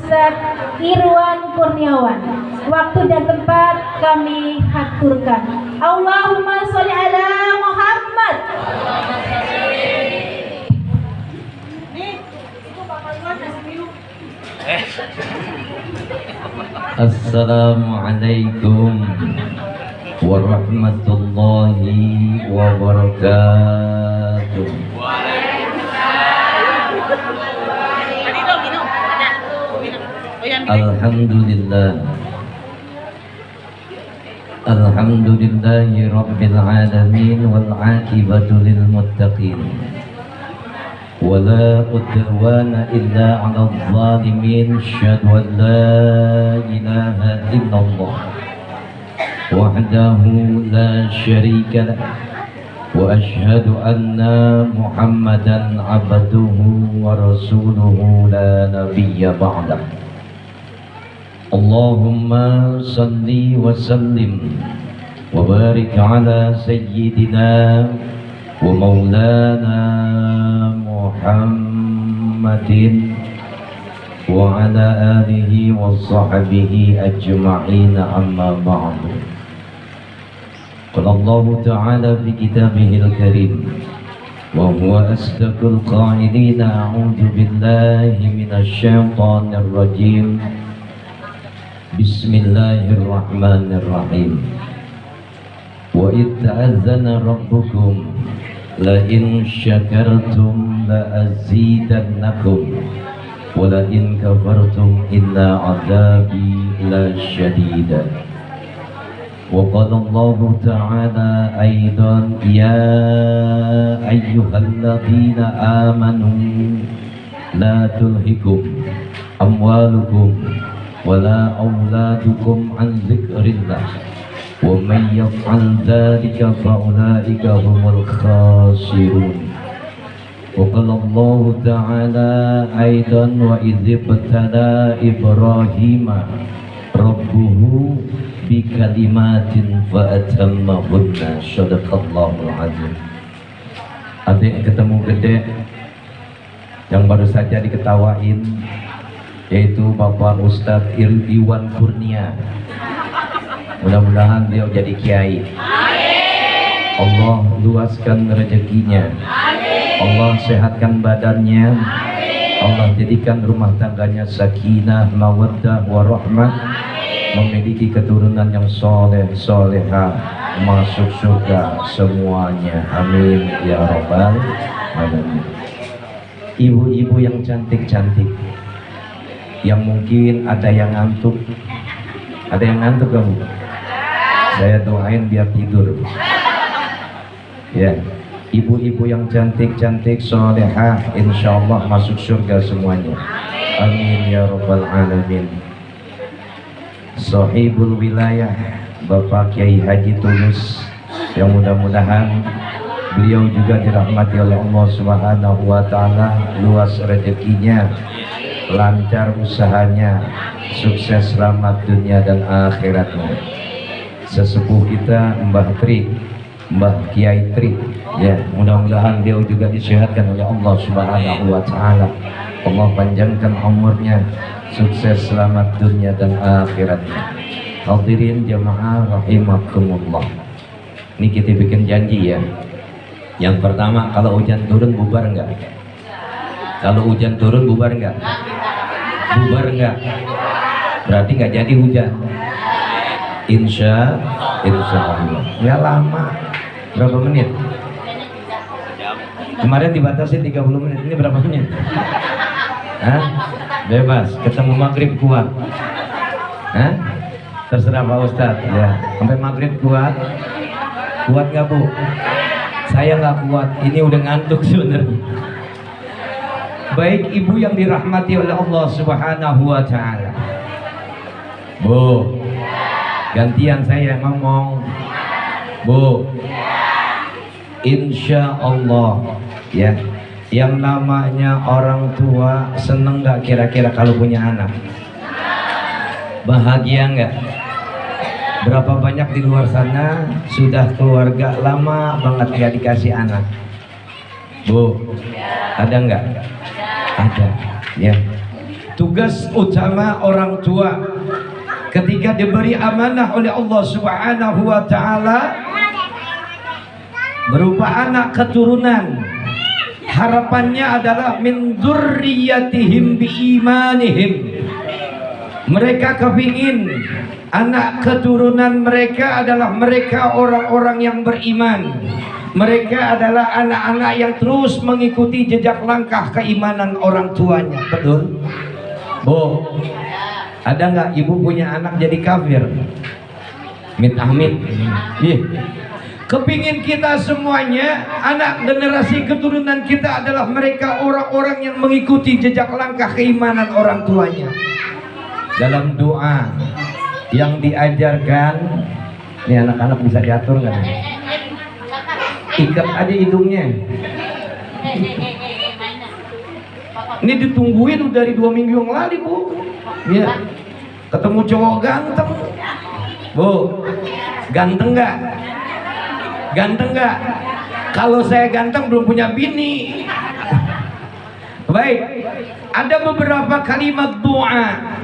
Ustadz Irwan Kurniawan. Waktu dan tempat kami haturkan. Allahumma sholli ala Muhammad. Assalamualaikum warahmatullahi wabarakatuh. Alhamdulillah. Alhamdulillahi rabbil alamin wal aqibatu lil muttaqin. ولا عدوان إلا على الظالمين أشهد أن لا إله إلا الله وحده لا شريك له وأشهد أن محمدا عبده ورسوله لا نبي بعده اللهم صل وسلم وبارك على سيدنا ومولانا محمد وعلى آله وصحبه أجمعين أما بعد قال الله تعالى في كتابه الكريم وهو أصدق القائلين أعوذ بالله من الشيطان الرجيم بسم الله الرحمن الرحيم وإذ تأذن ربكم لئن شكرتم لأزيدنكم ولئن كفرتم إن عذابي لشديد وقال الله تعالى أيضا يا أيها الذين آمنوا لا تلهكم أموالكم ولا أولادكم عن ذكر الله ومن يفعل ذلك فأولئك هم الخاسرون وقال الله تعالى أيضا وإذ ابتلى إبراهيم ربه بكلمات فأتمهن صدق الله العظيم. Adik ketemu gede yang baru saja diketawain, yaitu Bapak Ustadz Irwan Kurnia. Mudah-mudahan beliau jadi kiai. Amin. Allah luaskan rezekinya. Amin. Allah sehatkan badannya. Amin. Allah jadikan rumah tangganya sakinah, mawaddah, warahmah. Memiliki keturunan yang soleh, solehah, masuk surga semuanya. Amin ya rabbal alamin. Ibu-ibu yang cantik-cantik, yang mungkin ada yang ngantuk. Ada yang ngantuk kamu? Saya doain biar tidur. Ya, ibu-ibu yang cantik-cantik, solehah, insya Allah masuk surga semuanya. Amin ya rabbal alamin. Sahibul wilayah Bapak Kiai Haji Tulus, yang mudah-mudahan beliau juga dirahmati oleh Allah Subhanahu wa Ta'ala, luas rezekinya, lancar usahanya, sukses selamat dunia dan akhiratnya. Sesepuh kita Mbah Tri, Mbah Kiai Tri, ya, mudah-mudahan beliau juga disehatkan oleh Allah Subhanahu wa Ta'ala. Allah panjangkan umurnya, sukses selamat dunia dan akhiratnya. Hadirin jamaah rahimakumullah. Ini kita bikin janji ya. Yang pertama, kalau hujan turun bubar enggak? Kalau hujan turun bubar enggak? Bubar enggak? Berarti enggak jadi hujan. Insya Allah. Ya lama. Berapa menit? Kemarin dibatasi 30 menit. Ini berapa menit? Hah? Bebas. Ketemu maghrib kuat. Hah? Terserah Pak Ustadz. Ya. Sampai maghrib kuat. Kuat nggak Bu? Saya nggak kuat. Ini udah ngantuk sebenarnya. Baik ibu yang dirahmati oleh Allah Subhanahu wa Ta'ala. Bu, gantian saya ngomong. Bu, insya Allah ya, yang namanya orang tua seneng nggak kira-kira kalau punya anak? Bahagia nggak? Berapa banyak di luar sana sudah keluarga lama banget nggak dikasih anak? Bu, ada nggak? Ada ya. tugas utama orang tua ketika diberi amanah oleh Allah Subhanahu wa taala berupa anak keturunan, harapannya adalah min dzurriyyatihim biimanihim. Mereka kepingin anak keturunan mereka adalah mereka orang-orang yang beriman. Mereka adalah anak-anak yang terus mengikuti jejak langkah keimanan orang tuanya. Betul? Bu, ada nggak ibu punya anak jadi kafir? Amit-amit. Iya. Kepingin kita semuanya anak generasi keturunan kita adalah mereka orang-orang yang mengikuti jejak langkah keimanan orang tuanya. Dalam doa yang diajarkan, ini anak-anak bisa diatur nggak? Ikat aja hidungnya. Ini ditungguin udah dari 2 minggu yang lalu, Bu. Ya. Ketemu cowok ganteng. Bu, ganteng nggak? Ganteng nggak? Kalau saya ganteng belum punya bini. Baik, ada beberapa kalimat doa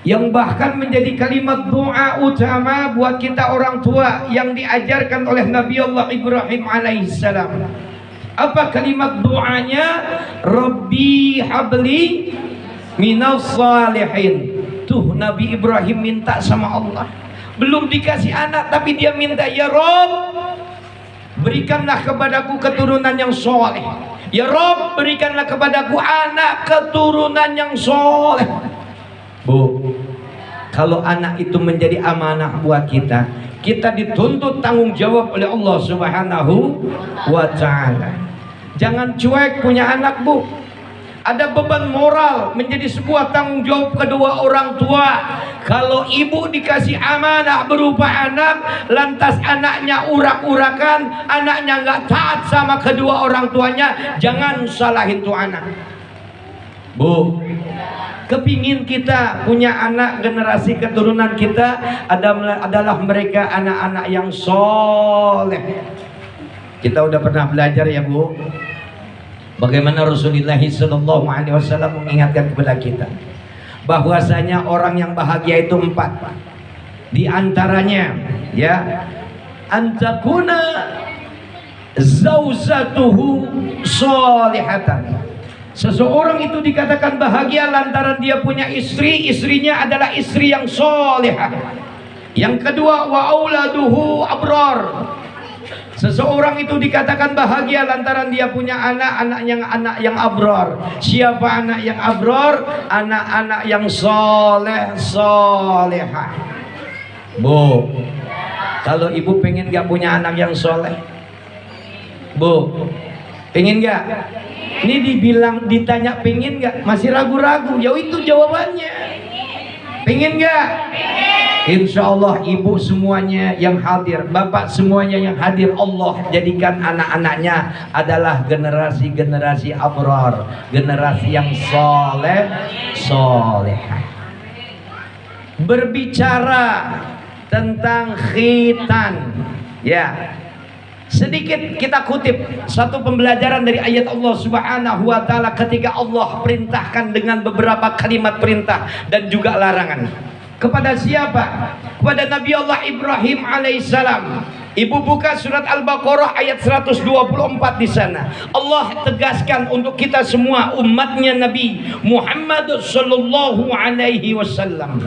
yang bahkan menjadi kalimat doa utama buat kita orang tua yang diajarkan oleh Nabi Allah Ibrahim alaihissalam. Apa kalimat doanya? Rabbi habli minas salihin. Tuh Nabi Ibrahim minta sama Allah, belum dikasih anak tapi dia minta, ya Rob, berikanlah kepadaku keturunan yang soleh. Ya Rob, berikanlah kepadaku anak keturunan yang soleh. Bu, kalau anak itu menjadi amanah buat kita, kita dituntut tanggung jawab oleh Allah Subhanahu wa ta'ala. Jangan cuek punya anak, Bu. Ada beban moral menjadi sebuah tanggung jawab kedua orang tua. Kalau ibu dikasih amanah berupa anak, lantas anaknya urak-urakan, anaknya nggak taat sama kedua orang tuanya, jangan salahin tuh anak. Bu, kepingin kita punya anak generasi keturunan kita adalah mereka anak-anak yang soleh. Kita udah pernah belajar ya, Bu, bagaimana Rasulullah SAW mengingatkan kepada kita bahwasanya orang yang bahagia itu 4. Di antaranya ya, antakuna zauzatuhu solihatan. Seseorang itu dikatakan bahagia lantaran dia punya istri, istrinya adalah istri yang solehah. Yang kedua, wa auladuhu abrar. Seseorang itu dikatakan bahagia lantaran dia punya anak yang abrar. Siapa anak yang abrar? Anak-anak yang soleh solehah. Bu, kalau ibu pengen gak punya anak yang soleh? Bu, pengen gak? Ini ditanya pengen gak? Masih ragu-ragu. Ya itu jawabannya. Pengen gak? Insya Allah ibu semuanya yang hadir, bapak semuanya yang hadir, Allah jadikan anak-anaknya adalah generasi-generasi abrar, generasi yang soleh solehah. Berbicara tentang khitan, ya, sedikit kita kutip satu pembelajaran dari ayat Allah Subhanahu wa ta'ala ketika Allah perintahkan dengan beberapa kalimat perintah dan juga larangan. Kepada siapa? Kepada Nabi Allah Ibrahim alaihissalam. Ibu buka surat Al-Baqarah ayat 124 di sana. Allah tegaskan untuk kita semua umatnya Nabi Muhammad sallallahu alaihi wasallam.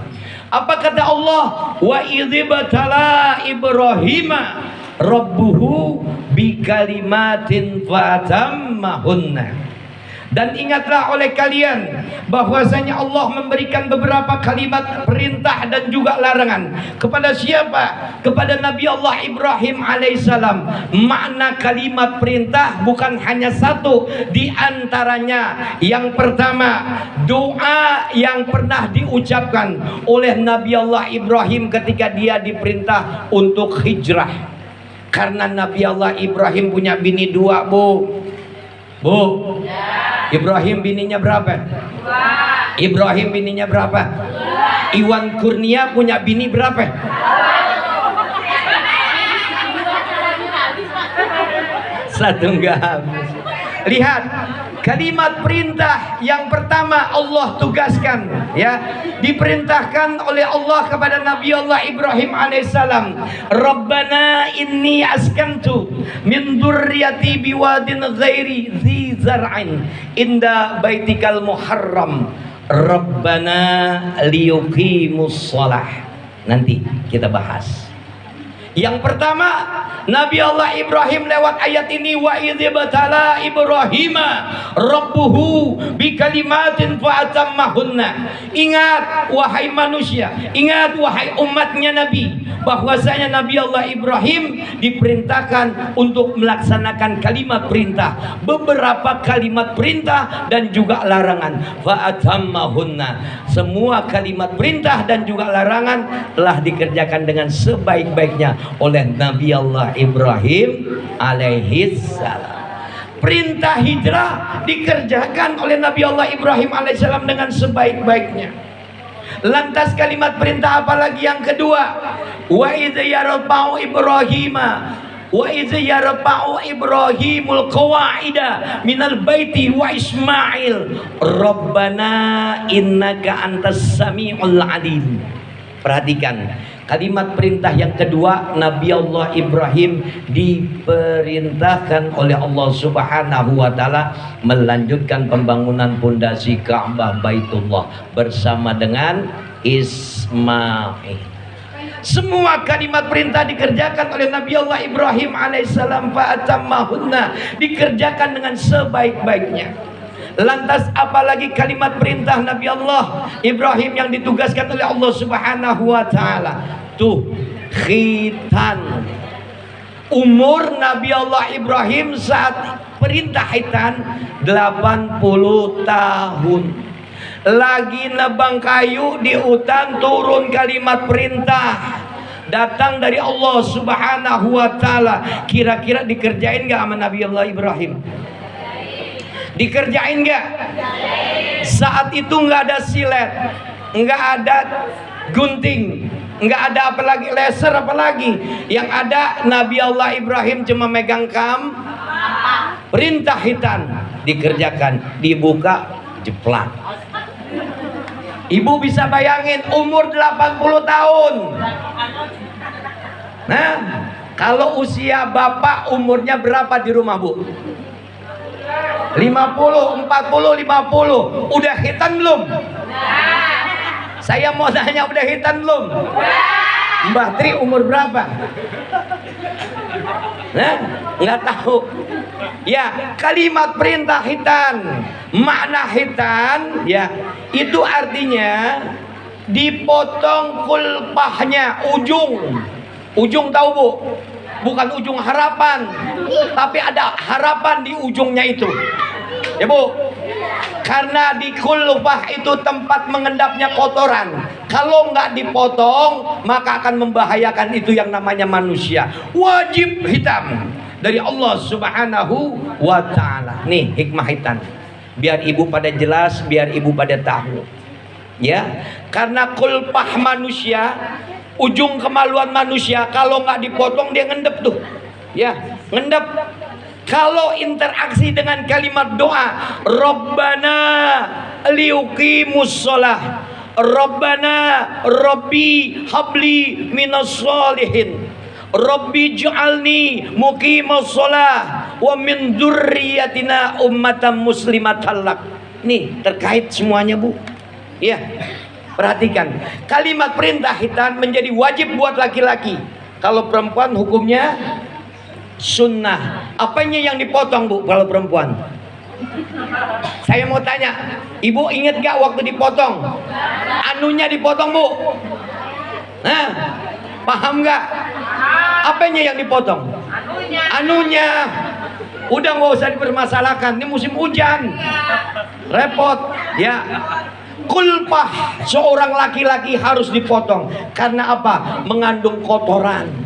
Apa kata Allah? Wa idzibtala Ibrahima rabbuhu bikalimatin fatammahunna. Dan ingatlah oleh kalian bahwasanya Allah memberikan beberapa kalimat perintah dan juga larangan. Kepada siapa? Kepada Nabi Allah Ibrahim alaihissalam. Makna kalimat perintah bukan hanya satu, di antaranya yang pertama, doa yang pernah diucapkan oleh Nabi Allah Ibrahim ketika dia diperintah untuk hijrah. Karena Nabi Allah Ibrahim punya bini 2, Bu. Bu, Ibrahim bininya berapa? 2. Ibrahim bininya berapa? 2. Iwan Kurnia punya bini berapa? 1 enggak habis. Lihat, Kalimat perintah yang pertama Allah tugaskan, ya, diperintahkan oleh Allah kepada Nabi Allah Ibrahim alaihissalam. Rabbana inni askantu min dzurriyyati biwadin ghairi dzi zar'in inda baitikal muharram. Rabbana liyuqimus shalah. Nanti kita bahas. Yang pertama, Nabi Allah Ibrahim lewat ayat ini, wa idzibtala Ibrahima rabbuhu bikalimatin fa'atammahunna. Ingat wahai manusia, ingat wahai umatnya Nabi, bahwasanya Nabi Allah Ibrahim diperintahkan untuk melaksanakan kalimat perintah, beberapa kalimat perintah dan juga larangan. Fa'atammahunna. Semua kalimat perintah dan juga larangan telah dikerjakan dengan sebaik-baiknya oleh Nabi Allah Ibrahim alaihissalam. Perintah hijrah dikerjakan oleh Nabi Allah Ibrahim alaihissalam dengan sebaik-baiknya. Lantas kalimat perintah apalagi yang kedua? Wa idz yarfa'u Ibrahimul qawaida minal baiti wa Ismail Rabbana innaka antas sami'ul alim. Perhatikan kalimat perintah yang kedua. Nabi Allah Ibrahim diperintahkan oleh Allah Subhanahu wa taala melanjutkan pembangunan pondasi Ka'bah Baitullah bersama dengan Ismail. Semua kalimat perintah dikerjakan oleh Nabi Allah Ibrahim alaihissalam, fa'atammahunna, dikerjakan dengan sebaik-baiknya. Lantas apalagi kalimat perintah Nabi Allah Ibrahim yang ditugaskan oleh Allah Subhanahu wa taala? Tuh, khitan. Umur Nabi Allah Ibrahim saat perintah khitan 80 tahun. Lagi nebang kayu di hutan, turun kalimat perintah datang dari Allah Subhanahu wa taala. Kira-kira dikerjain gak sama Nabi Allah Ibrahim? Dikerjain gak? Saat itu nggak ada silet, nggak ada gunting, nggak ada apalagi laser, apalagi yang ada Nabi Allah Ibrahim cuma megang perintah hitam, dikerjakan, dibuka, jeplak. Ibu bisa bayangin umur 80 tahun. Nah, kalau usia bapak umurnya berapa di rumah, Bu? 50, 40, 50. Udah hitam belum? Saya mau tanya, udah hitam belum? Mbah Tri umur berapa? Nah, nggak tahu. Ya, kalimat perintah hitan, makna hitan, ya, itu artinya dipotong kulpahnya, ujung tahu, Bu? Bukan ujung harapan, tapi ada harapan di ujungnya itu, ya Bu. Karena di kulpah itu tempat mengendapnya kotoran. Kalau nggak dipotong, maka akan membahayakan itu yang namanya manusia. Wajib hitam dari Allah Subhanahu wa ta'ala. Nih hikmah hitam, biar ibu pada jelas, biar ibu pada tahu, ya. Karena kulpah manusia, ujung kemaluan manusia, kalau nggak dipotong dia ngendep tuh, ya, ngendep. Kalau interaksi dengan kalimat doa, Rabbana liyuqimus shalah, Rabbana Rabbi habli minas sholihin, Rabbi ja'alni muqimas shalah wa min dzurriyyatina ummatan muslimatan lak. Nih terkait semuanya, Bu. Ya. Perhatikan, kalimat perintah hitam menjadi wajib buat laki-laki. Kalau perempuan hukumnya sunnah. Apanya yang dipotong, Bu, kalau perempuan? Saya mau tanya, ibu ingat gak waktu dipotong? Anunya dipotong, Bu? Nah, paham gak? Apanya yang dipotong? Anunya. Udah gak usah dipermasalahkan, ini musim hujan, repot, ya. Kulpah seorang laki-laki harus dipotong. Karena apa? Mengandung kotoran.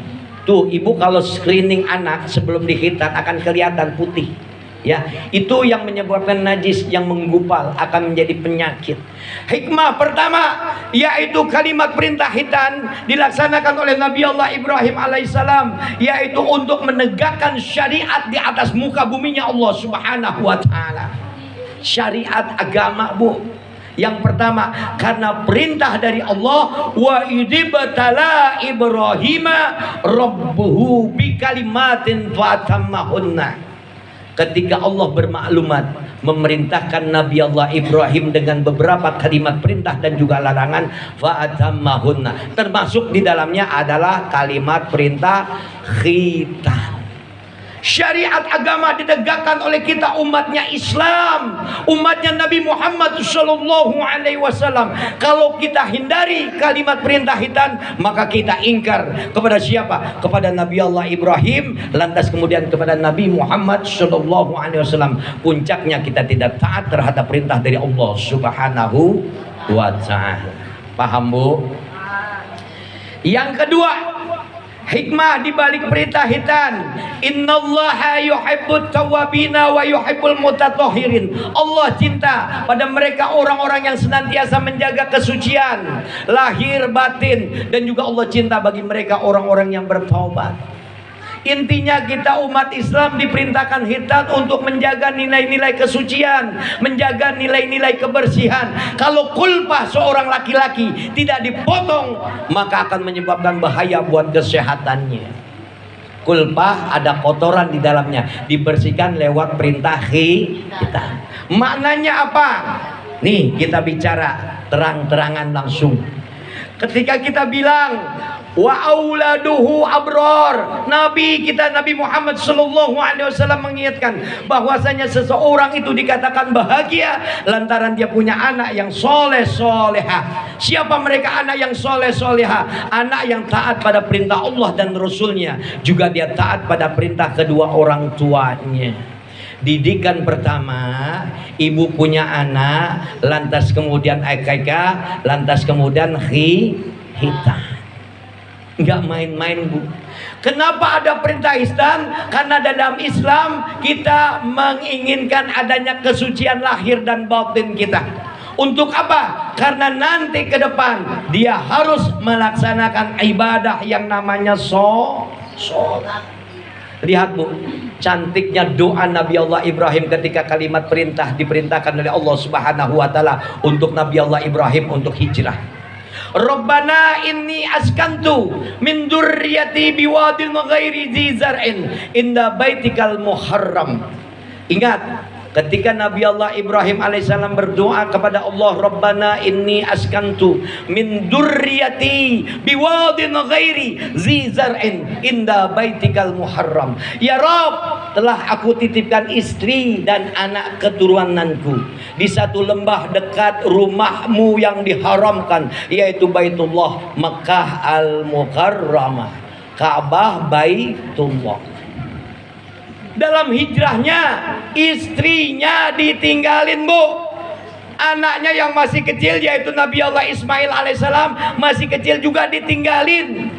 Tuh ibu kalau screening anak sebelum dihitan akan kelihatan putih, ya. Itu yang menyebabkan najis, yang menggupal, akan menjadi penyakit. Hikmah pertama yaitu kalimat perintah hitan dilaksanakan oleh Nabi Allah Ibrahim alaihissalam, yaitu untuk menegakkan syariat di atas muka buminya Allah Subhanahu wa ta'ala. syariat agama, Bu. Yang pertama, karena perintah dari Allah, wa idibtala Ibrahima rabbuhu bikalimatin fatammahunna. Ketika Allah bermaklumat memerintahkan Nabi Allah Ibrahim dengan beberapa kalimat perintah dan juga larangan, fatammahunna, termasuk di dalamnya adalah kalimat perintah khitan. Syariat agama ditegakkan oleh kita, umatnya Islam, umatnya Nabi Muhammad Sallallahu Alaihi Wasallam. Kalau kita hindari kalimat perintah khitan, maka kita ingkar kepada siapa? Kepada Nabi Allah Ibrahim, lantas kemudian kepada Nabi Muhammad Sallallahu Alaihi Wasallam. Puncaknya kita tidak taat terhadap perintah dari Allah Subhanahu wa Ta'ala. Paham, Bu? Yang kedua, hikmah di balik perintah khitan, innallaha yuhibbut tawwabina wa yuhibbul mutatahhirin. Allah cinta pada mereka orang-orang yang senantiasa menjaga kesucian lahir batin, dan juga Allah cinta bagi mereka orang-orang yang bertaubat. Intinya kita umat Islam diperintahkan khitan untuk menjaga nilai-nilai kesucian, menjaga nilai-nilai kebersihan. Kalau kulpah seorang laki-laki tidak dipotong, maka akan menyebabkan bahaya buat kesehatannya. Kulpah ada kotoran di dalamnya, dibersihkan lewat perintah khitan. Maknanya apa? Nih kita bicara terang-terangan langsung. Ketika kita bilang wa auladuhu abror, Nabi kita Nabi Muhammad Sallallahu Alaihi Wasallam mengingatkan bahwasanya seseorang itu dikatakan bahagia lantaran dia punya anak yang soleh soleha. Siapa mereka anak yang soleh soleha? Anak yang taat pada perintah Allah dan Rasulnya, juga dia taat pada perintah kedua orang tuanya. Didikan pertama, ibu punya anak, lantas kemudian akikah, lantas kemudian khitan. Enggak main-main, Bu. Kenapa ada perintah khitan? Karena dalam Islam kita menginginkan adanya kesucian lahir dan batin kita. Untuk apa? Karena nanti ke depan dia harus melaksanakan ibadah yang namanya sholat. Lihat, Bu, cantiknya doa Nabi Allah Ibrahim ketika kalimat perintah diperintahkan oleh Allah Subhanahu wa Ta'ala untuk Nabi Allah Ibrahim untuk hijrah. Rabbana inni askantu min dzurriyyati biwadin ghairi dzi zar'in inda baitikal muharram. Ingat, ketika Nabi Allah Ibrahim alaihissalam berdoa kepada Allah, Rabbana inni askantu min dzurriyyati biwadin ghairi dzi zar'in inda baitikal muharram. Ya Rabb, telah aku titipkan istri dan anak keturunanku di satu lembah dekat rumahmu yang diharamkan, yaitu Baitullah Makkah al-Mukarramah, Ka'bah Baitullah. Dalam hijrahnya istrinya ditinggalin, Bu. Anaknya yang masih kecil yaitu Nabi Allah Ismail alaihissalam masih kecil juga ditinggalin.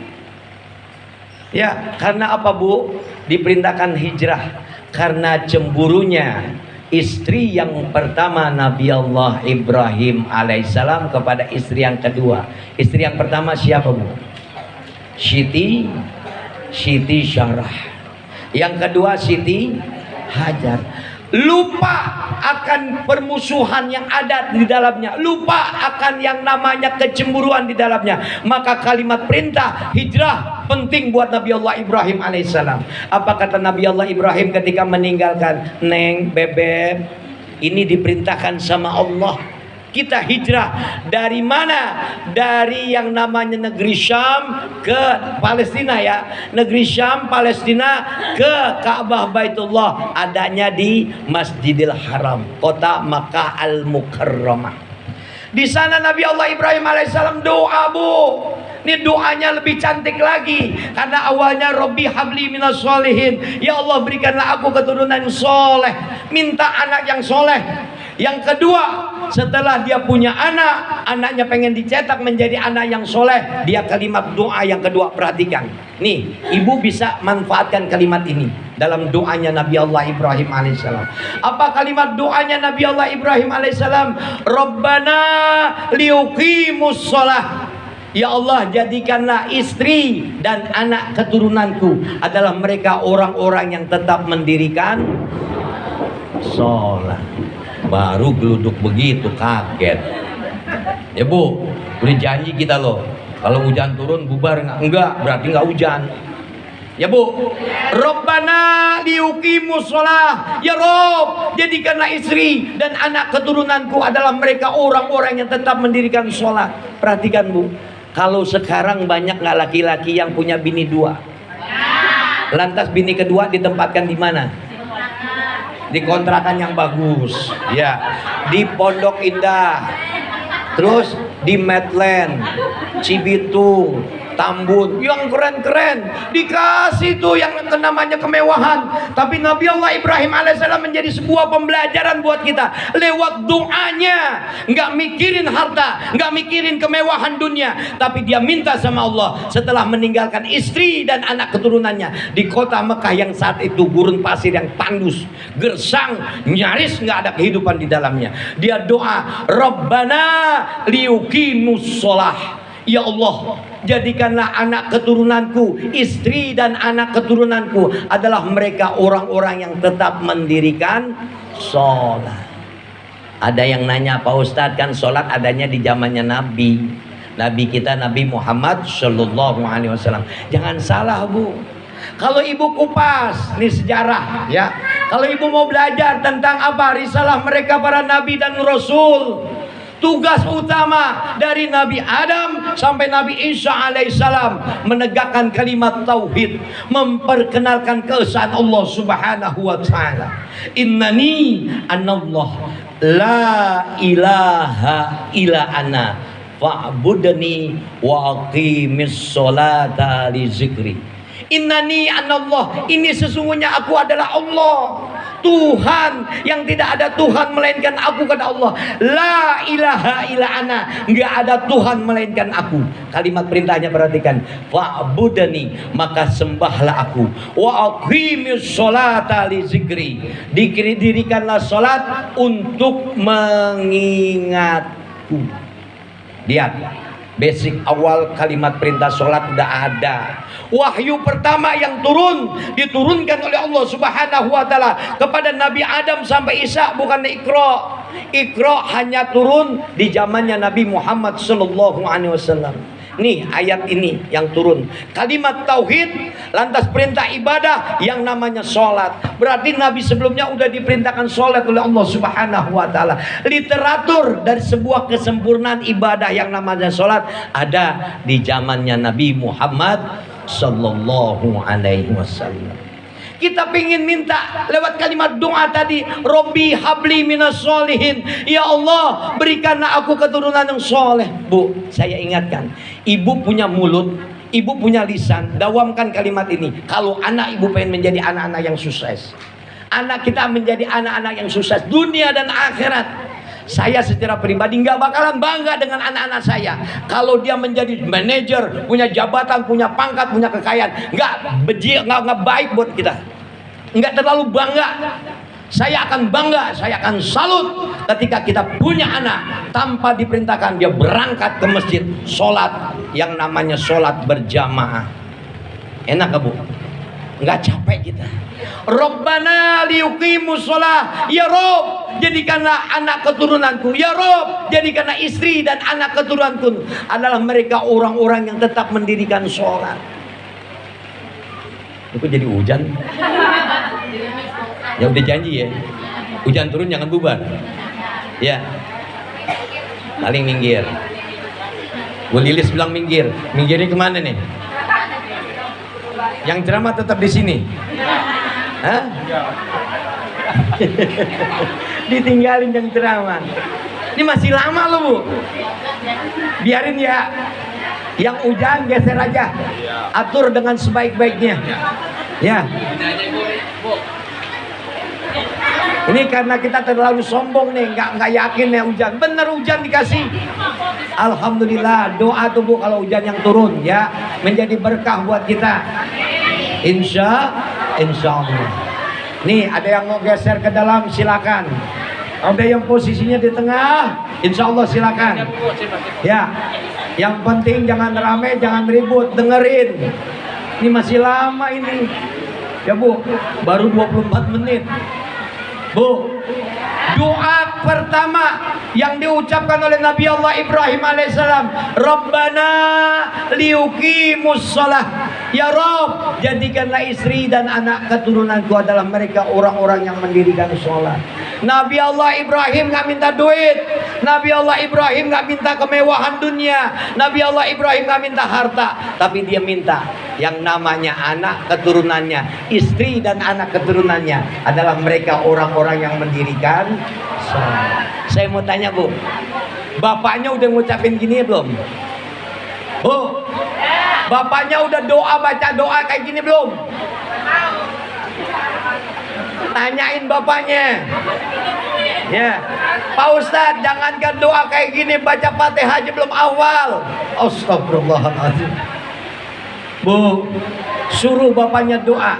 Ya, karena apa, Bu? Diperintahkan hijrah karena cemburunya istri yang pertama Nabi Allah Ibrahim alaihissalam kepada istri yang kedua. Istri yang pertama siapa, Bu? Siti Syarah. Yang kedua Siti Hajar. Lupa akan permusuhan yang ada di dalamnya, lupa akan yang namanya kecemburuan di dalamnya. Maka kalimat perintah hijrah penting buat Nabi Allah Ibrahim alaihissalam. Apa kata Nabi Allah Ibrahim ketika meninggalkan? Neng, bebek, ini diperintahkan sama Allah. Kita hijrah dari mana? Dari yang namanya negeri Syam ke Palestina, ya. Negeri Syam, Palestina ke Ka'bah Baitullah, adanya di Masjidil Haram, kota Makkah al-Mukarramah. Di sana Nabi Allah Ibrahim alaihissalam doa, Bu. Ini doanya lebih cantik lagi karena awalnya Robbi habli minas sholihin, ya Allah berikanlah aku keturunan yang soleh. Minta anak yang soleh. Yang kedua, setelah dia punya anak, anaknya pengen dicetak menjadi anak yang soleh, dia kalimat doa yang kedua, perhatikan. Nih, ibu bisa manfaatkan kalimat ini dalam doanya Nabi Allah Ibrahim alaihissalam. Apa kalimat doanya Nabi Allah Ibrahim alaihissalam? Rabbana liuqimus sholah. Ya Allah, jadikanlah istri dan anak keturunanku adalah mereka orang-orang yang tetap mendirikan sholat. Baru geluduk begitu kaget. Ya Bu, udah janji kita loh, kalau hujan turun bubar enggak berarti enggak hujan. Ya Bu, Rabbana liuqimus shalah. Ya Rob, jadikanlah istri dan anak keturunanku adalah mereka orang-orang yang tetap mendirikan sholat. Perhatikan Bu, kalau sekarang banyak nggak laki-laki yang punya bini dua? Lantas bini kedua ditempatkan di mana? Di kontrakan yang bagus, ya, di Pondok Indah, terus di Medland, Cibitung, Tambun, yang keren-keren, dikasih tuh yang namanya kemewahan. Tapi Nabi Allah Ibrahim alaihissalam menjadi sebuah pembelajaran buat kita lewat doanya. Nggak mikirin harta, nggak mikirin kemewahan dunia, tapi dia minta sama Allah setelah meninggalkan istri dan anak keturunannya di kota Mekah yang saat itu gurun pasir yang tandus, gersang, nyaris nggak ada kehidupan di dalamnya. Dia doa, Rabbana liuqimus shalah. Ya Allah, jadikanlah anak keturunanku, istri dan anak keturunanku adalah mereka orang-orang yang tetap mendirikan sholat. Ada yang nanya, Pak Ustadz, kan sholat adanya di zamannya Nabi. Nabi kita Nabi Muhammad Shallallahu Alaihi Wasallam. Jangan salah Bu. Kalau ibu kupas, ini sejarah ya. Kalau ibu mau belajar tentang apa risalah mereka para nabi dan rasul, tugas utama dari Nabi Adam sampai Nabi Isa alaihissalam menegakkan kalimat tauhid, memperkenalkan keesaan Allah Subhanahu wa taala. Innani anallah la ilaha illa ana fa'budni wa aqimis sholata li zikri. Innani anallah, ini sesungguhnya aku adalah Allah, Tuhan yang tidak ada Tuhan melainkan aku, kata Allah. La ilaha illa ana, enggak ada Tuhan melainkan aku. Kalimat perintahnya perhatikan, fa'budni, maka sembahlah aku, wa aqimis sholata li zikri, dirikanlah salat untuk mengingatku. Lihat, basic awal kalimat perintah sholat udah ada. Wahyu pertama yang diturunkan oleh Allah Subhanahu wa taala kepada Nabi Adam sampai Isa bukan Iqra. Iqra hanya turun di zamannya Nabi Muhammad sallallahu alaihi wasallam. Nih ayat ini yang turun, kalimat tauhid, lantas perintah ibadah yang namanya sholat. Berarti Nabi sebelumnya udah diperintahkan sholat oleh Allah Subhanahu wa taala. Literatur dari sebuah kesempurnaan ibadah yang namanya sholat ada di zamannya Nabi Muhammad Sallallahu Alaihi Wasallam. Kita pengen minta lewat kalimat doa tadi, Robbi habli minas sholihin, ya Allah berikanlah aku keturunan yang soleh. Bu, saya ingatkan, ibu punya mulut, ibu punya lisan, dawamkan kalimat ini. Kalau anak ibu pengen menjadi anak-anak yang sukses, anak kita menjadi anak-anak yang sukses dunia dan akhirat. Saya secara pribadi nggak bakalan bangga dengan anak-anak saya kalau dia menjadi manajer, punya jabatan, punya pangkat, punya kekayaan. Nggak baik buat kita. Nggak terlalu bangga. Saya akan bangga, saya akan salut ketika kita punya anak tanpa diperintahkan dia berangkat ke masjid sholat yang namanya sholat berjamaah. Enak gak Bu? Nggak capek kita. Rabbana liuqimus shalah, ya Rob jadikanlah anak keturunanku, ya Rob jadikanlah istri dan anak keturunanku adalah mereka orang-orang yang tetap mendirikan sholat. Itu jadi hujan. Ya udah janji ya, hujan turun jangan bubar ya, paling minggir. Bu Lilis bilang minggir, minggirnya kemana nih? Yang ceramah tetap di sini. Hah? Ditinggalin yang ceramah. Ini masih lama loh Bu. Biarin ya. Yang hujan geser aja. Atur dengan sebaik-baiknya. Ya. Ini karena kita terlalu sombong nih, nggak yakin ya hujan. Bener hujan dikasih. Alhamdulillah, doa tuh Bu kalau hujan yang turun ya menjadi berkah buat kita. Insya Allah. Nih ada yang mau geser ke dalam silakan. Ada yang posisinya di tengah, insya Allah silakan. Ya, yang penting jangan rame, jangan ribut, dengerin. Ini masih lama ini. Ya Bu, baru 24 menit. Bu, Doa pertama yang diucapkan oleh Nabi Allah Ibrahim alaihissalam, Rabbana liuqimus shalah. Ya Rob, jadikanlah istri dan anak keturunanku adalah mereka orang-orang yang mendirikan sholat. Nabi Allah Ibrahim gak minta duit, Nabi Allah Ibrahim gak minta kemewahan dunia, Nabi Allah Ibrahim gak minta harta, tapi dia minta yang namanya anak keturunannya, istri dan anak keturunannya adalah mereka orang-orang yang mendirikan sholat. Saya mau tanya Bu, bapaknya udah ngucapin gini belum? Bu, bapaknya udah baca doa kayak gini belum? Tanyain bapaknya. Ya, Pak Ustadz, jangankan doa kayak gini, baca Fatihah aja belum awal. Astagfirullahaladzim. Bu, suruh bapaknya doa.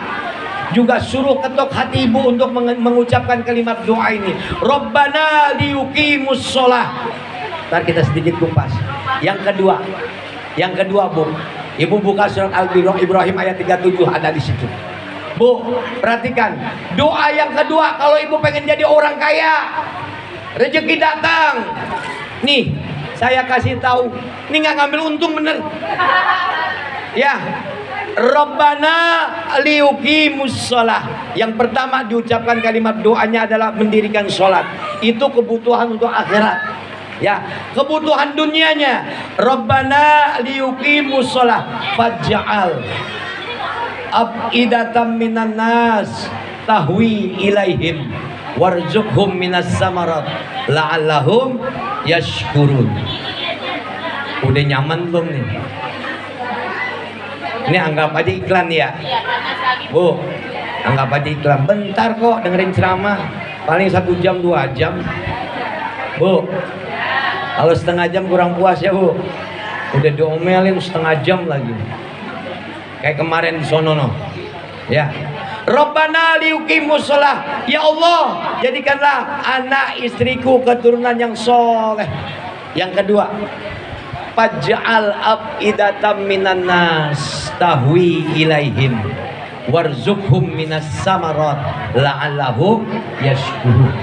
Juga suruh ketok hati ibu untuk mengucapkan kalimat doa ini. Rabbana liyuqimus shalah. Ntar kita sedikit kupas. Yang kedua Bu, ibu buka surat Al-Ibrahim ayat 37, ada di situ. Bu, perhatikan doa yang kedua. Kalau ibu pengen jadi orang kaya, rezeki datang. Nih, saya kasih tahu, ini nggak ngambil untung bener. Ya, Rabbana liyuqimus shalah. Yang pertama diucapkan kalimat doanya adalah mendirikan sholat. Itu kebutuhan untuk akhirat. Ya, kebutuhan dunianya, Rabbana liyuqimus shalah faj'al afidatan minan nas tahwi ilaihim warzuqhum minas samarat la'allahum yashkurun. Udah nyaman belum nih? Ini anggap aja iklan ya, Bu, anggap aja iklan. Bentar kok dengerin ceramah, paling 1 jam 2 jam. Bu, kalau setengah jam kurang puas ya Bu, udah diomelin setengah jam lagi kayak kemarin di sono no. Ya, Rabbana liyuqimus shalah. Ya Allah, jadikanlah anak istriku keturunan yang soleh. Yang kedua, faj'al afidatan minan nas tahwi ilaihim warzuqhum minas samarat la'allahum yashkurun.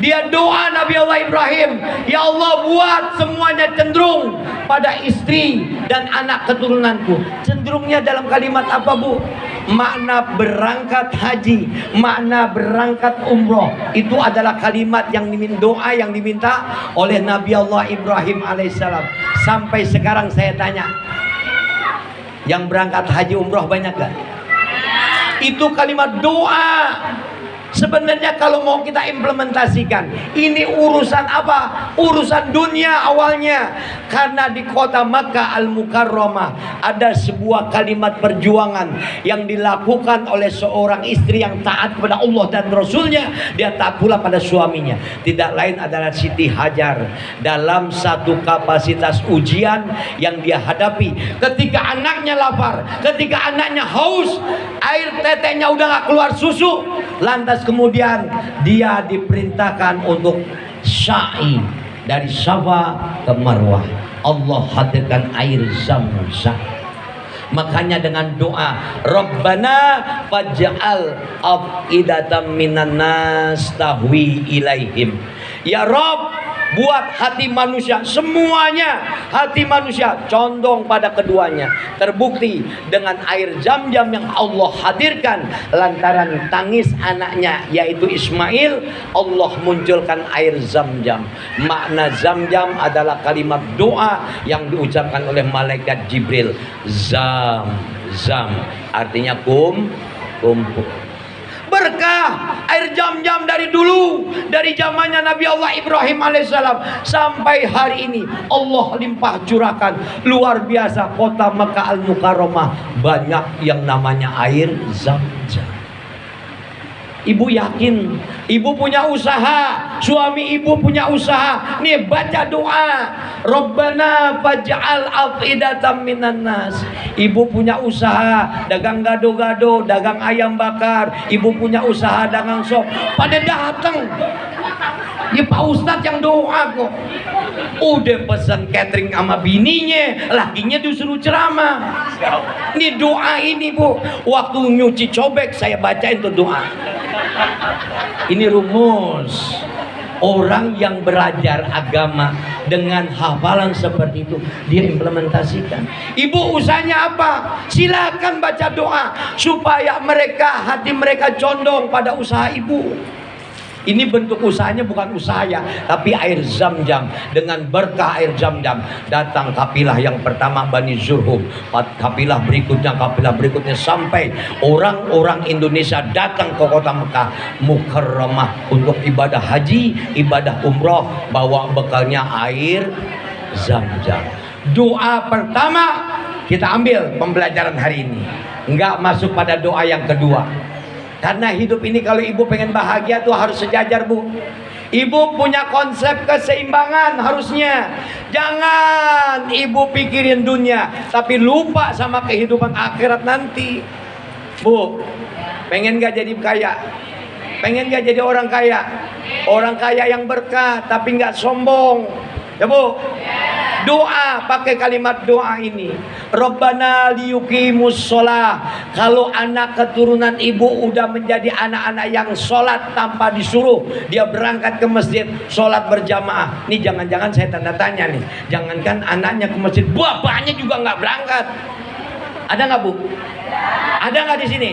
Dia doa Nabi Allah Ibrahim, ya Allah, buat semuanya cenderung pada istri dan anak keturunanku. Cenderungnya dalam kalimat apa Bu? Makna berangkat haji, makna berangkat umroh, itu adalah kalimat yang doa yang diminta oleh Nabi Allah Ibrahim alaihissalam. Sampai sekarang saya tanya, yang berangkat haji umroh banyak gak? Itu kalimat doa. Sebenarnya kalau mau kita implementasikan, ini urusan apa? Urusan dunia awalnya. Karena di kota Makkah Al-Mukarramah ada sebuah kalimat perjuangan yang dilakukan oleh seorang istri yang taat kepada Allah dan Rasulnya. Dia taat pula pada suaminya. Tidak lain adalah Siti Hajar. Dalam satu kapasitas ujian yang dia hadapi, ketika anaknya lapar, ketika anaknya haus, air tetenya udah gak keluar susu, lantas kemudian dia diperintahkan untuk sa'i dari Safa ke Marwah. Allah hadirkan air Zam-Zam. Makanya dengan doa Rabbana faj'al afidatan minan nas tahwi ilaihim. Ya Rob, buat hati manusia, semuanya hati manusia condong pada keduanya. Terbukti dengan air Zam-Zam yang Allah hadirkan lantaran tangis anaknya yaitu Ismail, Allah munculkan air Zam-Zam. Makna Zam-Zam adalah kalimat doa yang diucapkan oleh malaikat Jibril. Zam-Zam artinya kumpul. Berkah air Zam-Zam dari dulu, dari zamannya Nabi Allah Ibrahim alaihissalam sampai hari ini Allah limpah curahkan. Luar biasa, kota Makkah Al-Mukarramah banyak yang namanya air Zam-Zam. Ibu yakin, ibu punya usaha, suami ibu punya usaha. Nih baca doa, Rabbana faj'al afidatan minan nas. Ibu punya usaha, dagang gado-gado, dagang ayam bakar. Ibu punya usaha dagang sop. Pada datang, ya Pak Ustadz yang doa kok. Udah pesan catering sama bininya, lakinya disuruh ceramah. Ini doa ini Bu, waktu nyuci cobek saya bacain tuh doa. Ini rumus. Orang yang belajar agama dengan hafalan seperti itu, dia implementasikan. Ibu usahanya apa? Silakan baca doa supaya hati mereka condong pada usaha ibu. Ini bentuk usahanya bukan usaha ya, tapi air Zam-Zam. Dengan berkah air Zam-Zam datang kafilah yang pertama Bani Zurhum, kafilah berikutnya sampai orang-orang Indonesia datang ke kota Mekah Mukarramah untuk ibadah haji, ibadah umroh, bawa bekalnya air Zam-Zam. Doa pertama kita ambil pembelajaran hari ini, nggak masuk pada doa yang kedua. Karena hidup ini kalau ibu pengen bahagia tuh harus sejajar, Bu. Ibu punya konsep keseimbangan harusnya. Jangan ibu pikirin dunia tapi lupa sama kehidupan akhirat nanti. Bu, pengen gak jadi kaya? Pengen gak jadi orang kaya? Orang kaya yang berkah tapi gak sombong. Ya Bu? Doa, pakai kalimat doa ini. Rabbana liyuqimus sholah. Kalau anak keturunan ibu udah menjadi anak-anak yang sholat tanpa disuruh, dia berangkat ke masjid sholat berjamaah. Nih jangan-jangan saya tanda tanya nih, jangankan anaknya ke masjid, bapaknya juga nggak berangkat. Ada nggak Bu? Ada nggak di sini?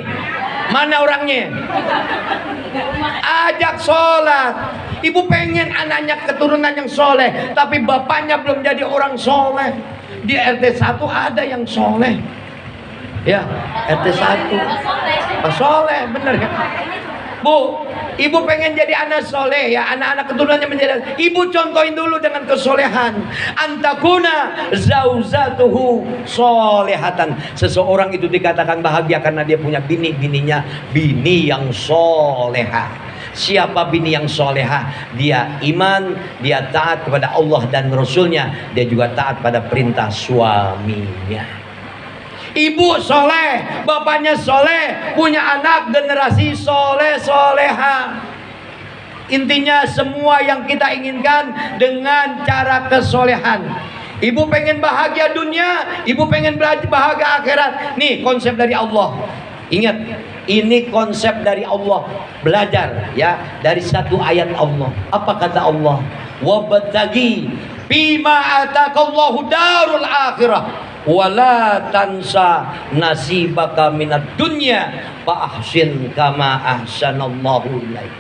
Mana orangnya? Ajak sholat. Ibu pengen anaknya keturunan yang soleh, tapi bapaknya belum jadi orang soleh. Di RT 1 ada yang soleh. Ya, RT 1 soleh, bener ya. Bu, ibu pengen jadi anak soleh ya, anak-anak keturunannya menjadi. Ibu contohin dulu dengan kesolehan. Antakuna zauzatuhu solehatan. Seseorang itu dikatakan bahagia karena dia punya bini-bininya bini yang soleha. Siapa bini yang soleha? Dia iman, dia taat kepada Allah dan Rasulnya, dia juga taat pada perintah suaminya. Ibu soleh, bapaknya soleh, punya anak generasi soleh soleha. Intinya semua yang kita inginkan dengan cara kesolehan. Ibu pengen bahagia dunia, ibu pengen bahagia akhirat. Nih konsep dari Allah. Ingat, ini konsep dari Allah. Belajar ya dari satu ayat Allah. Apa kata Allah? Wabtaghi bima atakallahu darul akhirah wala tansa nasibaka minad dunya fa ahsin kama ahsanallahu ilaik.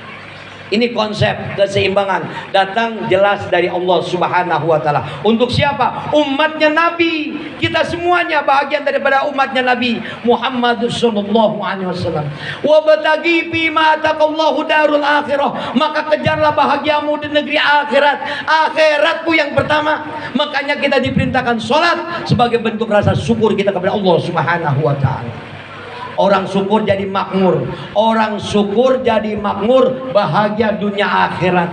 Ini konsep keseimbangan datang jelas dari Allah Subhanahu wa taala. Untuk siapa? Umatnya Nabi. Kita semuanya bahagian daripada umatnya Nabi Muhammad sallallahu alaihi wasallam. Wa bataghi bima ataqallahu darul akhirah. Maka kejarlah bahagiamu di negeri akhirat. Akhiratku yang pertama. Makanya kita diperintahkan salat sebagai bentuk rasa syukur kita kepada Allah Subhanahu wa taala. Orang syukur jadi makmur. Orang syukur jadi makmur, bahagia dunia akhirat.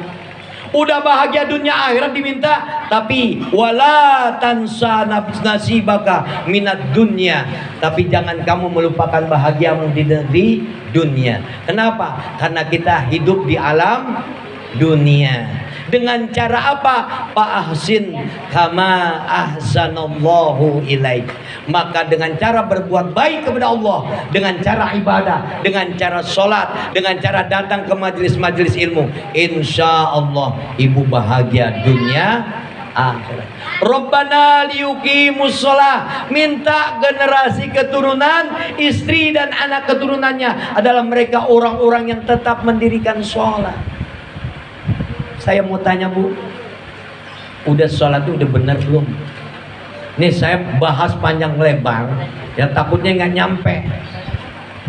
Udah bahagia dunia akhirat diminta, tapi wala tansa nasibaka minad dunya. Tapi jangan kamu melupakan bahagiamu di negeri dunia. Kenapa? Karena kita hidup di alam dunia. Dengan cara apa? Fa'ahsin kama ahsanallahu ilaik. Maka dengan cara berbuat baik kepada Allah, dengan cara ibadah, dengan cara sholat, dengan cara datang ke majelis-majelis ilmu, insya Allah ibu bahagia dunia akhirat. Rabbana liyuqimus sholah. Minta generasi keturunan, istri dan anak keturunannya adalah mereka orang-orang yang tetap mendirikan sholat. Saya mau tanya Bu, udah sholat itu udah benar belum? Nih saya bahas panjang lebar, ya takutnya nggak nyampe.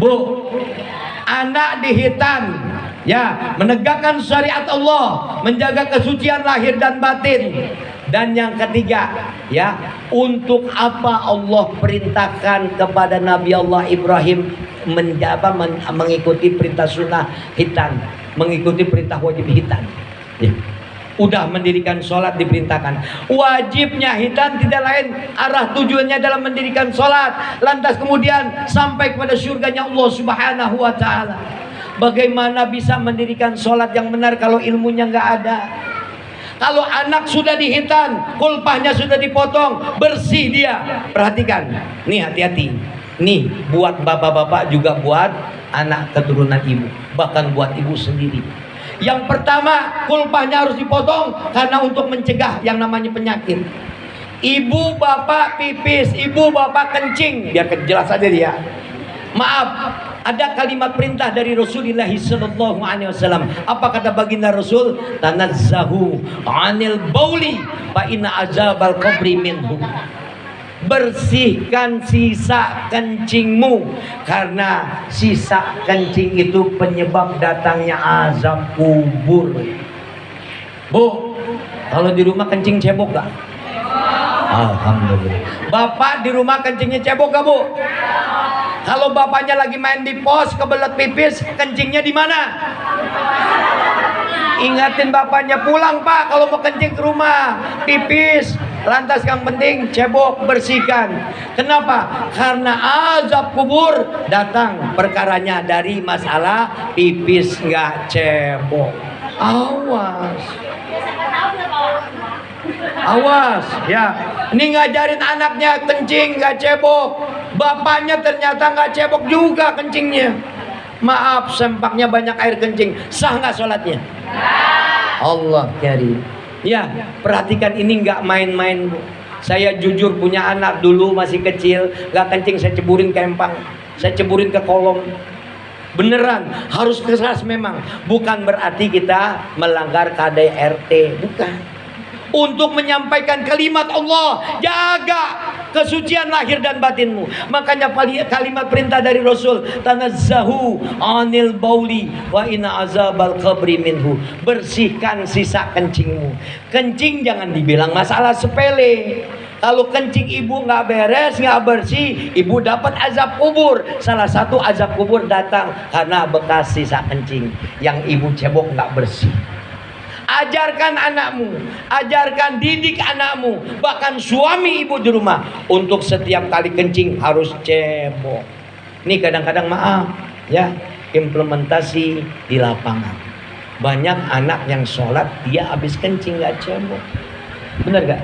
Bu, anak dihitan, ya menegakkan syariat Allah, menjaga kesucian lahir dan batin. Dan yang ketiga, ya untuk apa Allah perintahkan kepada Nabi Allah Ibrahim mengikuti perintah sunnah hitan, mengikuti perintah wajib hitan. Ya. Udah mendirikan sholat diperintahkan. Wajibnya hitan tidak lain arah tujuannya dalam mendirikan sholat. Lantas kemudian sampai kepada surganya Allah Subhanahu wa ta'ala. Bagaimana bisa mendirikan sholat yang benar kalau ilmunya nggak ada? Kalau anak sudah dihitan, kulpahnya sudah dipotong, bersih dia. Perhatikan, nih hati-hati. Nih buat bapak-bapak juga buat anak keturunan ibu, bahkan buat ibu sendiri. Yang pertama, kulpahnya harus dipotong karena untuk mencegah yang namanya penyakit. Ibu bapak pipis, ibu bapak kencing, biar jelas aja dia. Maaf, ada kalimat perintah dari Rasulullah sallallahu alaihi wasallam. Apa kata baginda Rasul? Tanazzahu 'anil bauli fa inna azabal qabri minhu. Bersihkan sisa kencingmu, karena sisa kencing itu penyebab datangnya azab kubur. Bu, kalau di rumah kencing cebok gak? Alhamdulillah. Bapak di rumah kencingnya cebok gak, Bu? Kalau bapaknya lagi main di pos kebelet pipis, kencingnya di mana? Ingatin bapaknya, pulang Pak kalau mau kencing ke rumah, pipis. Lantas yang penting cebok, bersihkan. Kenapa? Karena azab kubur datang perkaranya dari masalah pipis nggak cebok. Awas. Awas ya. Ini ngajarin anaknya kencing nggak cebok, bapaknya ternyata nggak cebok juga kencingnya. Maaf, sempaknya banyak air kencing, sah nggak sholatnya? Allah karim. Ya, perhatikan ini nggak main-main, Bu. Saya jujur punya anak dulu masih kecil, nggak kencing saya ceburin ke empang, saya ceburin ke kolom. Beneran, harus keras memang. Bukan berarti kita melanggar KDRT, bukan. Untuk menyampaikan kalimat Allah, jaga kesucian lahir dan batinmu. Makanya kalimat perintah dari Rasul, tanazzahu 'anil bauli wa inna azabal qabri minhu. Bersihkan sisa kencingmu. Kencing jangan dibilang masalah sepele. Kalau kencing ibu nggak beres, nggak bersih, ibu dapat azab kubur. Salah satu azab kubur datang karena bekas sisa kencing yang ibu cebok nggak bersih. Ajarkan anakmu, ajarkan didik anakmu, bahkan suami ibu di rumah, untuk setiap kali kencing harus cebok. Ini kadang-kadang maaf ya, implementasi di lapangan. Banyak anak yang sholat dia habis kencing nggak cebok. Bener gak?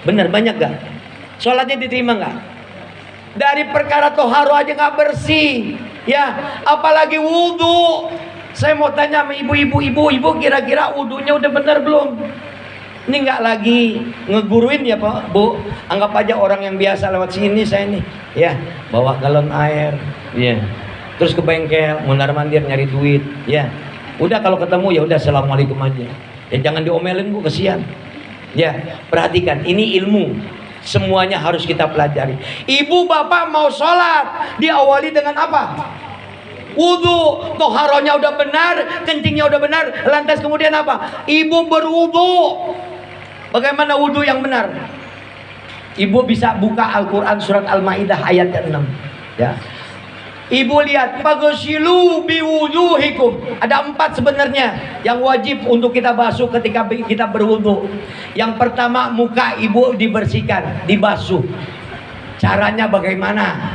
Bener, banyak gak? Sholatnya diterima gak? Dari perkara toharo aja nggak bersih ya, apalagi wudhu. Saya mau tanya sama ibu kira-kira wudhunya udah benar belum? Ini nggak lagi ngeguruin ya Pak, Bu. Anggap aja orang yang biasa lewat sini saya nih, ya bawa galon air, ya. Terus ke bengkel, mondar-mandir nyari duit, ya. Udah kalau ketemu ya udah assalamualaikum aja. Ya jangan diomelin Bu, kesian. Ya, perhatikan ini ilmu. Semuanya harus kita pelajari. Ibu bapak mau sholat, diawali dengan apa? Wudhu, toharonya udah benar, kencingnya udah benar, lantas kemudian apa? Ibu berwudhu. Bagaimana wudhu yang benar? Ibu bisa buka Al-Quran surat Al-Ma'idah ayat ke-6 ya. Ibu lihat, faghsilu biwujuhikum. Ada 4 sebenarnya yang wajib untuk kita basuh ketika kita berwudhu. Yang pertama, muka ibu dibersihkan, dibasuh. Caranya bagaimana?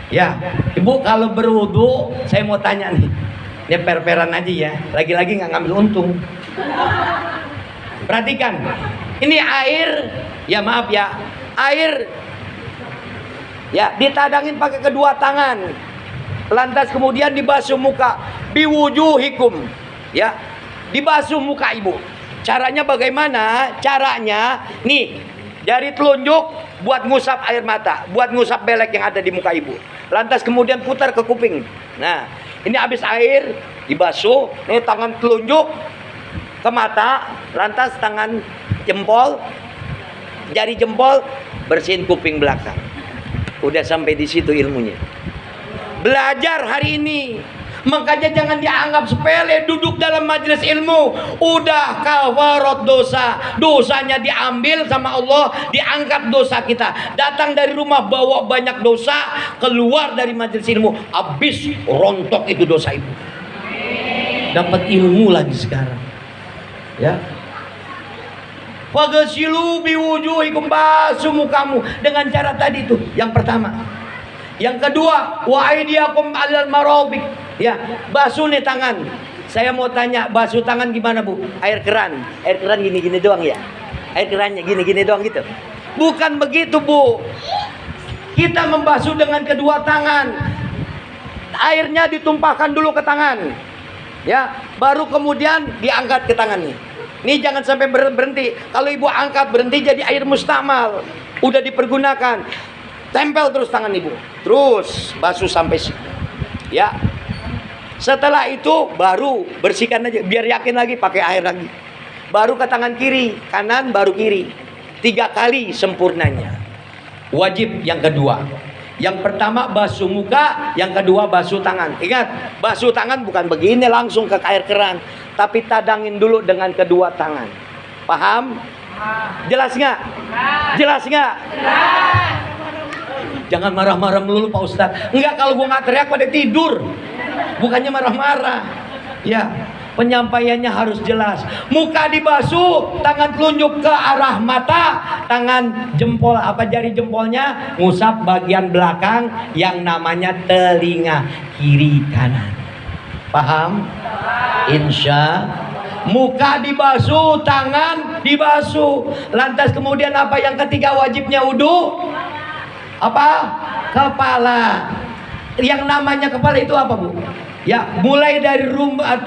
Ya, ibu kalau berwudu, saya mau tanya nih, ini per-peran aja ya, lagi-lagi nggak ngambil untung. Perhatikan, ini air, ya maaf ya, air, ya ditadangin pakai kedua tangan, lantas kemudian dibasuh muka, biwujuhikum, ya, dibasuh muka ibu. Caranya bagaimana? Caranya, nih, jari telunjuk buat ngusap air mata, buat ngusap belek yang ada di muka ibu. Lantas kemudian putar ke kuping. Nah, ini habis air dibasuh, ini tangan telunjuk ke mata, lantas tangan jempol, jari jempol bersihin kuping belakang. Udah sampai di situ ilmunya. Belajar hari ini. Makanya jangan dianggap sepele duduk dalam majelis ilmu. Udah kafarat dosa, dosanya diambil sama Allah, diangkat dosa kita. Datang dari rumah bawa banyak dosa, keluar dari majelis ilmu habis rontok itu dosa ibu. Dapat ilmu lagi sekarang. Ya. Faghsilu biwujuhikum, basuh mukamu dengan cara tadi tuh. Yang pertama. Yang kedua, wa aydiyakum 'alal marafiq. Ya, basuh nih tangan. Saya mau tanya, basuh tangan gimana Bu? Air keran. Air keran gini-gini doang ya? Air kerannya gini-gini doang gitu? Bukan begitu Bu. Kita membasuh dengan kedua tangan. Airnya ditumpahkan dulu ke tangan. Ya, baru kemudian diangkat ke tangan nih. Nih jangan sampai berhenti. Kalau ibu angkat berhenti jadi air mustakmal. Udah dipergunakan. Tempel terus tangan ibu. Terus basuh sampai situ. Ya. Setelah itu baru bersihkan aja. Biar yakin lagi pakai air lagi. Baru ke tangan kiri, kanan baru kiri. 3 kali sempurnanya. Wajib yang kedua. Yang pertama basuh muka, yang kedua basuh tangan. Ingat, basuh tangan bukan begini langsung ke air keran, tapi tadangin dulu dengan kedua tangan. Paham? Jelas nggak? Jelas nggak? Jangan marah-marah melulu Pak Ustadz. Enggak, kalau gua nggak teriak pada tidur. Bukannya marah-marah. Ya, penyampaiannya harus jelas. Muka dibasuh, tangan telunjuk ke arah mata, tangan jempol jari jempolnya ngusap bagian belakang yang namanya telinga kiri kanan. Paham? Insya. Muka dibasuh, tangan dibasuh. Lantas kemudian apa yang ketiga wajibnya wudu? Apa? Kepala. Yang namanya kepala itu apa, Bu? Ya, mulai dari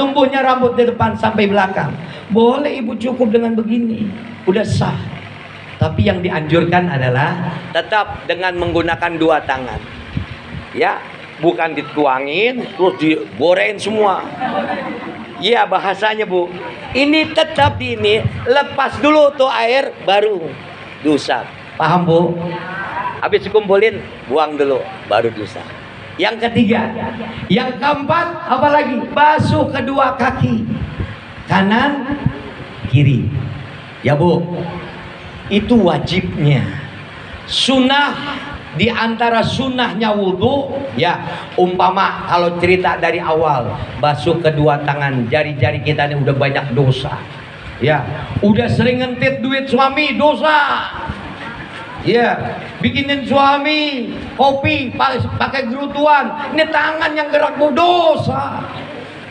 tumbuhnya rambut di depan sampai belakang. Boleh ibu cukup dengan begini, udah sah. Tapi yang dianjurkan adalah tetap dengan menggunakan 2 tangan. Ya, bukan dituangin terus diborein semua. Iya bahasanya Bu. Ini tetap lepas dulu tuh air baru diusap. Paham Bu? Habis dikumpulin, buang dulu, baru diusap. Yang ketiga, yang keempat, apalagi basuh kedua kaki, kanan, kiri. Ya Bu, itu wajibnya. Sunnah di antara sunnahnya wudhu, ya umpama kalau cerita dari awal, basuh kedua tangan, jari-jari kita ini udah banyak dosa. Ya, udah sering ngentit duit suami, dosa. Ya, bikinin suami kopi pakai gerutuan, ini tangan yang gerak dosa.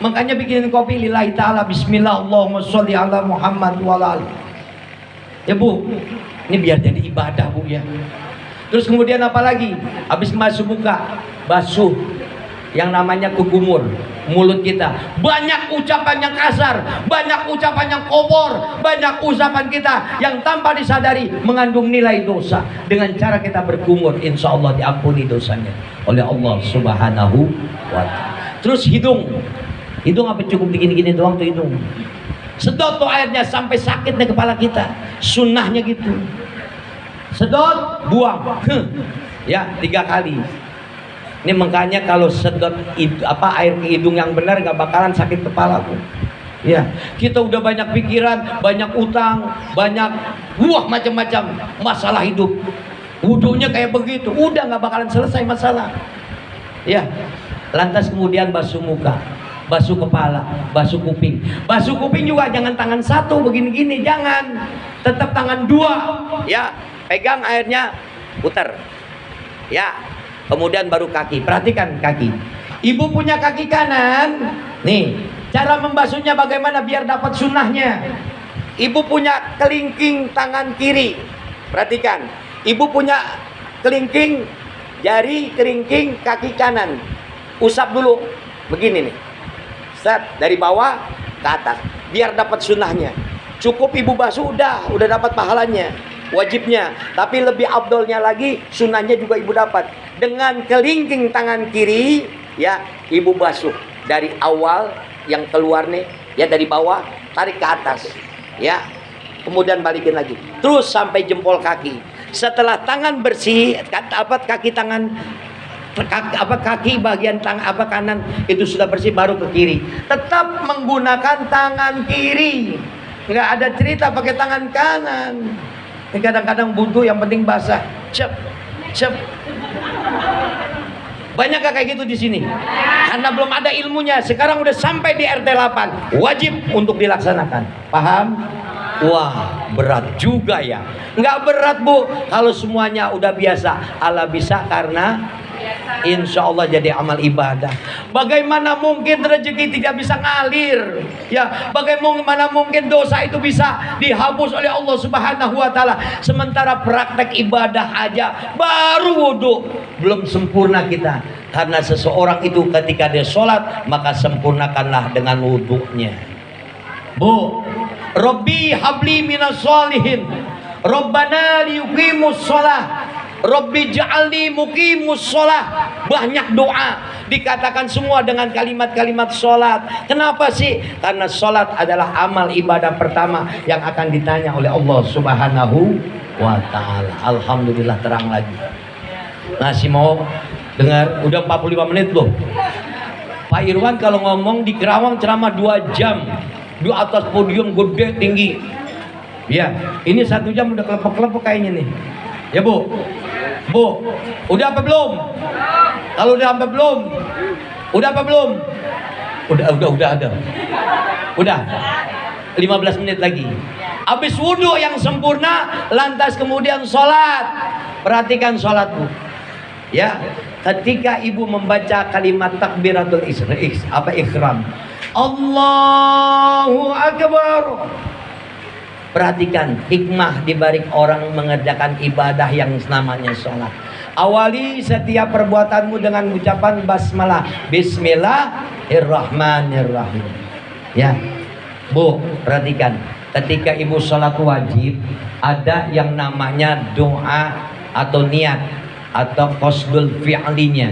Makanya bikinin kopi lillahi ta'ala, bismillah, Allahumma sholli ala Muhammad wa ala. Ya Bu, ini biar jadi ibadah Bu ya. Terus kemudian apa lagi? Habis basuh muka, basuh yang namanya kukumur, mulut kita. Banyak ucapan yang kasar, banyak ucapan yang kotor, banyak ucapan kita yang tanpa disadari mengandung nilai dosa. Dengan cara kita berkumur, insya Allah diampuni dosanya oleh Allah Subhanahu wa ta'ala. Terus hidung apa cukup begini-gini doang tuh hidung. Sedot tuh airnya sampai sakit nih kepala kita. Sunnahnya gitu. Sedot, buang. Ya, 3 kali. Ini makanya kalau sedot air ke hidung yang benar nggak bakalan sakit kepala Bu. Ya, kita udah banyak pikiran, banyak utang, banyak macam-macam masalah hidup. Wudunya kayak begitu, udah nggak bakalan selesai masalah. Ya, lantas kemudian basuh muka, basuh kepala, basuh kuping. Basuh kuping juga jangan tangan satu begini-gini, jangan. Tetap tangan 2. Ya, pegang airnya, putar. Ya. Kemudian baru kaki. Perhatikan kaki. Ibu punya kaki kanan. Nih, cara membasuhnya bagaimana biar dapat sunnahnya. Ibu punya kelingking tangan kiri. Perhatikan. Ibu punya kelingking jari kelingking kaki kanan. Usap dulu. Begini nih. Set dari bawah ke atas. Biar dapat sunnahnya. Cukup ibu basuh udah dapat pahalanya. Wajibnya, tapi lebih abdolnya lagi sunnahnya juga ibu dapat dengan kelingking tangan kiri. Ya, ibu basuh dari awal yang keluar nih, ya dari bawah tarik ke atas, ya kemudian balikin lagi terus sampai jempol kaki. Setelah tangan bersih, kaki bagian kanan itu sudah bersih, baru ke kiri. Tetap menggunakan tangan kiri, nggak ada cerita pakai tangan kanan. Ini kadang-kadang butuh yang penting basah. Cep. Banyak kayak gitu di sini? Karena belum ada ilmunya. Sekarang udah sampai di RT 8. Wajib untuk dilaksanakan. Paham? Wah, berat juga ya. Nggak berat Bu. Kalau semuanya udah biasa. Allah bisa karena insya Allah jadi amal ibadah. Bagaimana mungkin rezeki tidak bisa ngalir? Ya, bagaimana mungkin dosa itu bisa dihapus oleh Allah Subhanahu wa ta'ala? Sementara praktek ibadah aja baru wudhu belum sempurna kita. Karena seseorang itu ketika dia sholat, maka sempurnakanlah dengan wudhunya. Bu, Rabbi habli minas sholihin, Rabbana liyuqimus sholah, Rabbi ja'alni muqimus sholah. Banyak doa dikatakan semua dengan kalimat-kalimat sholat. Kenapa sih? Karena sholat adalah amal ibadah pertama yang akan ditanya oleh Allah Subhanahu wa ta'ala. Alhamdulillah terang lagi. Masih mau dengar? Udah 45 menit loh. Pak Irwan kalau ngomong di Kerawang ceramah 2 jam di atas podium gede tinggi. Ya, ini 1 jam udah kelepek-kelepek kayaknya nih. Ya Bu, Bu, udah apa belum? Kalau udah apa belum? Udah apa belum? Udah ada. Udah. 15 menit lagi. Habis wudhu yang sempurna, lantas kemudian sholat. Perhatikan sholatku. Ya, ketika ibu membaca kalimat takbiratul ihram, Allahu Akbar. Perhatikan hikmah dibalik orang mengerjakan ibadah yang namanya sholat. Awali setiap perbuatanmu dengan ucapan basmalah, Bismillahirrahmanirrahim. Ya, Bu, perhatikan. Ketika ibu sholat wajib, ada yang namanya doa atau niat atau qasdul fi'linya.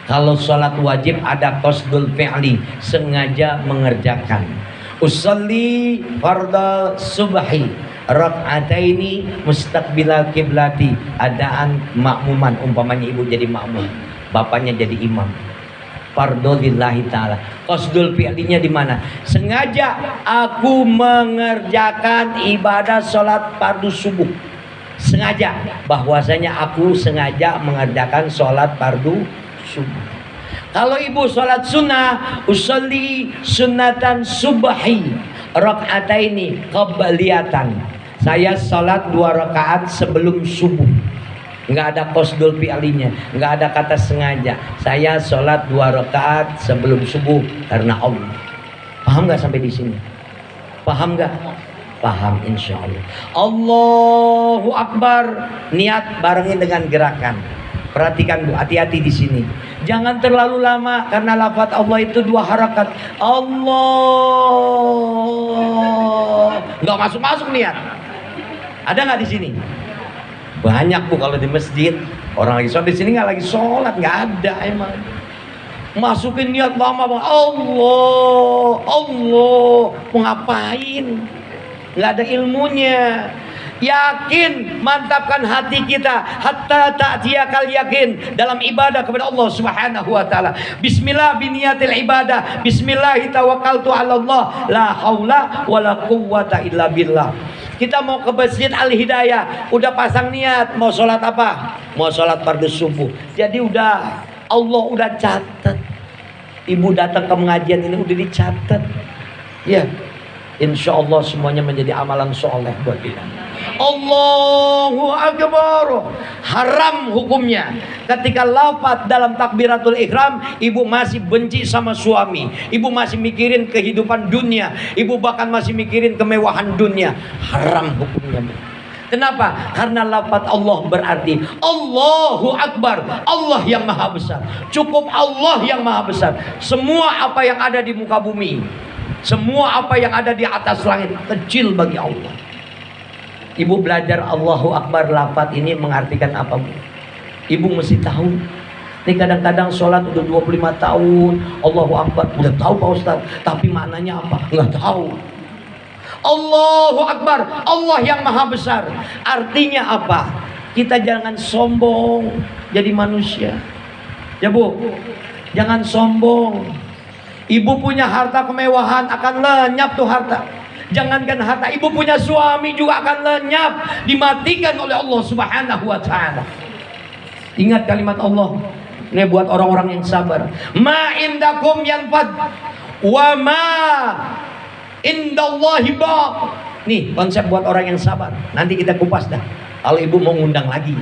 Kalau sholat wajib ada qasdul fi'li, sengaja mengerjakan. Usolli fardal subhi rak'ataini mustaqbilal kiblati. Adaan makmuman, umpamanya ibu jadi makmum, bapaknya jadi imam. Fardhu lillahi ta'ala. Qasdul fi'linya di mana? Sengaja aku mengerjakan ibadah sholat fardu subuh. Sengaja, bahwasanya aku sengaja mengerjakan sholat fardu subuh. Kalau ibu sholat sunnah, usolli sunnatan subhi rak'ataini qabliyatan. Saya sholat 2 rakaat sebelum subuh. Nggak ada qasdul fi'linya, nggak ada kata sengaja. Saya sholat 2 rakaat sebelum subuh karena Allah. Paham nggak sampai di sini? Paham nggak? Paham insya Allah. Allahu Akbar, niat barengin dengan gerakan. Perhatikan Bu, hati-hati di sini. Jangan terlalu lama karena lafaz Allah itu 2 harakat. Allah. Nggak masuk-masuk niat. Ada nggak di sini? Banyak Bu kalau di masjid. Orang lagi sholat, di sini nggak lagi sholat, nggak ada emang. Masukin niat lama Bang. Allah, Allah. Mau ngapain? Nggak ada ilmunya. Yakin, mantapkan hati kita hatta ta'tiyakal yakin dalam ibadah kepada Allah Subhanahu wa taala. Bismillah biniyatil ibadah, bismillahi tawakkaltu 'ala Allah, la haula wala quwwata illa billah. Kita mau ke Masjid Al Hidayah, udah pasang niat mau sholat apa? Mau sholat fardu subuh. Jadi udah Allah udah catat. Ibu datang ke pengajian ini udah dicatat. Ya. Insya Allah semuanya menjadi amalan soleh buat kita. Allahu Akbar. Haram hukumnya ketika lafaz dalam takbiratul ihram, ibu masih benci sama suami, ibu masih mikirin kehidupan dunia, ibu bahkan masih mikirin kemewahan dunia. Haram hukumnya. Kenapa? Karena lafaz Allah berarti Allahu Akbar, Allah yang maha besar. Cukup Allah yang maha besar. Semua apa yang ada di muka bumi, semua apa yang ada di atas langit kecil bagi Allah. Ibu belajar Allahu Akbar lafaz ini mengartikan apa Bu? Ibu mesti tahu. Ini kadang-kadang sholat udah 25 tahun Allahu Akbar, udah tahu Pak Ustaz, tapi maknanya apa? Nggak tahu. Allahu Akbar, Allah yang maha besar. Artinya apa? Kita jangan sombong jadi manusia. Ya Bu, jangan sombong. Ibu punya harta kemewahan akan lenyap tuh harta. Jangankan harta, ibu punya suami juga akan lenyap, dimatikan oleh Allah Subhanahu wa taala. Ingat kalimat Allah. Ini buat orang-orang yang sabar. Ma indakum yanfad wa ma indallahi baq. Nih konsep buat orang yang sabar. Nanti kita kupas dah. Kalau ibu mau ngundang lagi.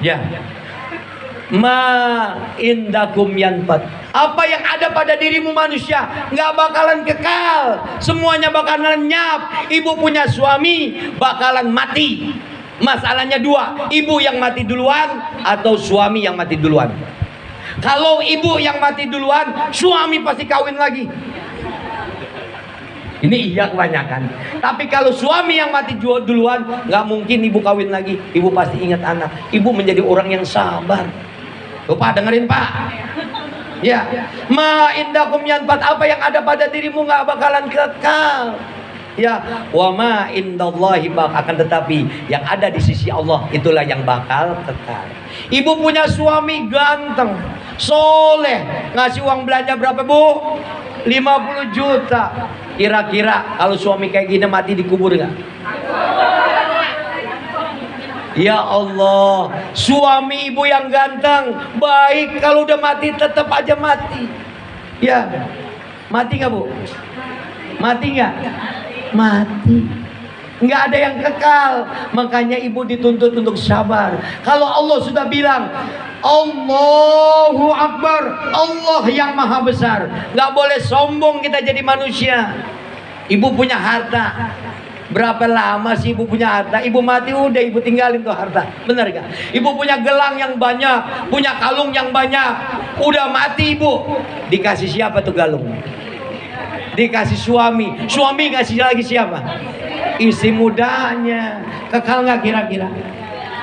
Ya. Ma indakum yanfad. Apa yang ada pada dirimu manusia nggak bakalan kekal, semuanya bakalan lenyap. Ibu punya suami bakalan mati. Masalahnya dua, ibu yang mati duluan atau suami yang mati duluan. Kalau ibu yang mati duluan, suami pasti kawin lagi. Ini iya kebanyakan. Tapi kalau suami yang mati duluan, nggak mungkin ibu kawin lagi. Ibu pasti ingat anak. Ibu menjadi orang yang sabar. Tuh Pak, dengerin Pak. Ya, ma indakum yanfat, apa yang ada pada dirimu nggak bakalan kekal. Ya, wa ma indallahi baq, akan tetapi yang ada di sisi Allah itulah yang bakal kekal. Ibu punya suami ganteng, soleh, ngasih uang belanja berapa Bu? 50 juta. Kira-kira kalau suami kayak gini mati dikubur nggak? Ya Allah, suami ibu yang ganteng, baik, kalau udah mati tetap aja mati. Ya, mati nggak Bu? Mati nggak? Mati. Nggak ada yang kekal. Makanya ibu dituntut untuk sabar. Kalau Allah sudah bilang Allahu Akbar, Allah yang maha besar, nggak boleh sombong kita jadi manusia. Ibu punya harta, berapa lama sih ibu punya harta? Ibu mati udah ibu tinggalin tuh harta, benar gak? Ibu punya gelang yang banyak, punya kalung yang banyak, udah mati ibu, dikasih siapa tuh galung? Dikasih suami. Suami ngasih lagi siapa? Istri mudanya. Kekal nggak kira-kira?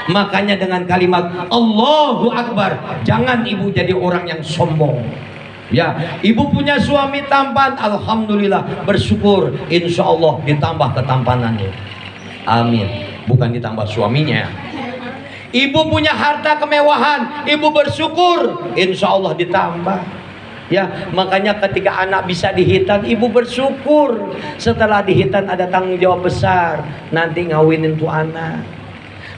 Makanya dengan kalimat Allahu Akbar, jangan ibu jadi orang yang sombong. Ya, ibu punya suami tampan, alhamdulillah, bersyukur, insya Allah ditambah ketampanannya. Amin. Bukan ditambah suaminya. Ibu punya harta kemewahan, ibu bersyukur, insya Allah ditambah. Ya, makanya ketika anak bisa dihitan, ibu bersyukur. Setelah dihitan ada tanggung jawab besar, nanti ngawinin tuh anak.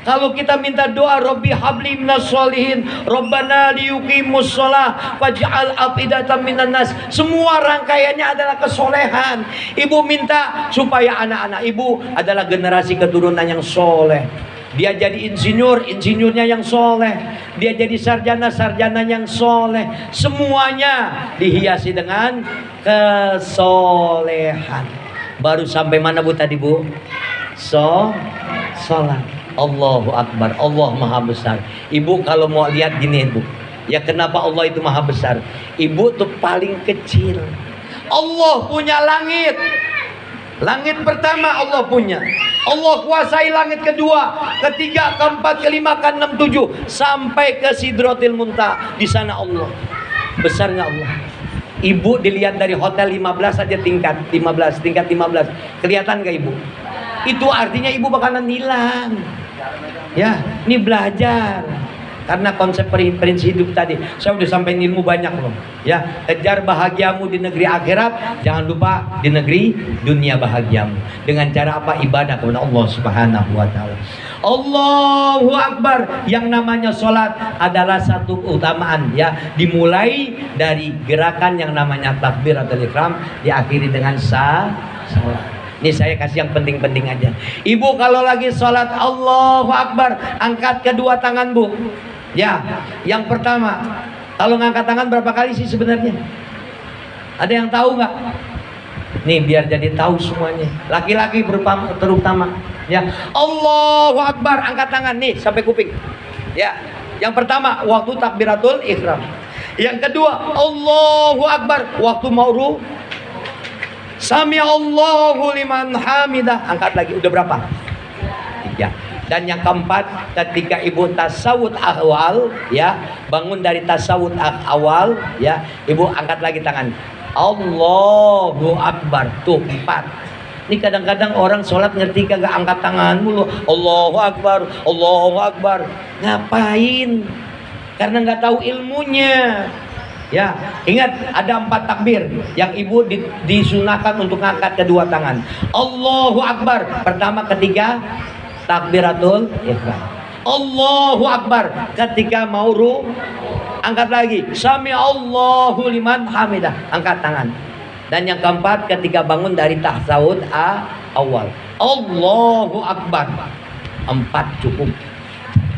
Kalau kita minta doa, Rabbi habli minas sholihin, Rabbana liyuqimus sholah waj'al afidatan minan nas, semua rangkaiannya adalah kesolehan. Ibu minta supaya anak-anak ibu adalah generasi keturunan yang soleh. Dia jadi insinyur, insinyurnya yang soleh. Dia jadi sarjana, sarjana yang soleh. Semuanya dihiasi dengan kesolehan. Baru sampai mana Bu tadi Bu? Sholat. Allahu Akbar, Allah maha besar. Ibu kalau mau lihat gini Bu, ya kenapa Allah itu maha besar? Ibu tuh paling kecil. Allah punya langit. Langit pertama Allah punya. Allah kuasai langit kedua, ketiga, keempat, kelima, keenam, tujuh, sampai ke Sidratil Muntaha. Di sana Allah. Besar nggak Allah? Ibu dilihat dari hotel 15 aja tingkat 15, tingkat 15. Kelihatan nggak ibu? Itu artinya ibu bakalan hilang. Ya, ini belajar. Karena konsep prinsip hidup tadi, saya udah sampai ilmu banyak loh. Ya, kejar bahagiamu di negeri akhirat, jangan lupa di negeri dunia bahagiamu. Dengan cara apa? Ibadah kepada Allah Subhanahu wa taala. Allahu Akbar. Yang namanya sholat adalah satu keutamaan, ya. Dimulai dari gerakan yang namanya takbiratul ihram, diakhiri dengan salat. Ini saya kasih yang penting-penting aja. Ibu kalau lagi sholat Allahu Akbar, angkat kedua tangan Bu. Ya, yang pertama, kalau ngangkat tangan berapa kali sih sebenarnya? Ada yang tahu nggak? Nih biar jadi tahu semuanya. Laki-laki terutama. Ya, Allahu Akbar, angkat tangan nih sampai kuping. Ya, yang pertama waktu takbiratul ihram. Yang kedua Allahu Akbar waktu mau Sami Allahu liman hamidah, angkat lagi. Udah berapa? 3. Dan yang keempat, ketika ibu tasawuf awal, ya, bangun dari tasawuf awal, ya, ibu angkat lagi tangan. Allahu Akbar, tuh 4. Ini kadang-kadang orang sholat ngerti kagak angkat tangan mulu. Allahu Akbar, Allahu Akbar. Ngapain? Karena nggak tahu ilmunya. Ya, ingat ada 4 takbir yang ibu disunahkan untuk ngangkat kedua tangan. Allahu Akbar, pertama, ketiga, takbiratul ihram. Allahu Akbar ketika mau angkat lagi. Sami Allahu liman hamidah, angkat tangan. Dan yang keempat ketika bangun dari tasawuf awal. Allahu Akbar. 4 cukup.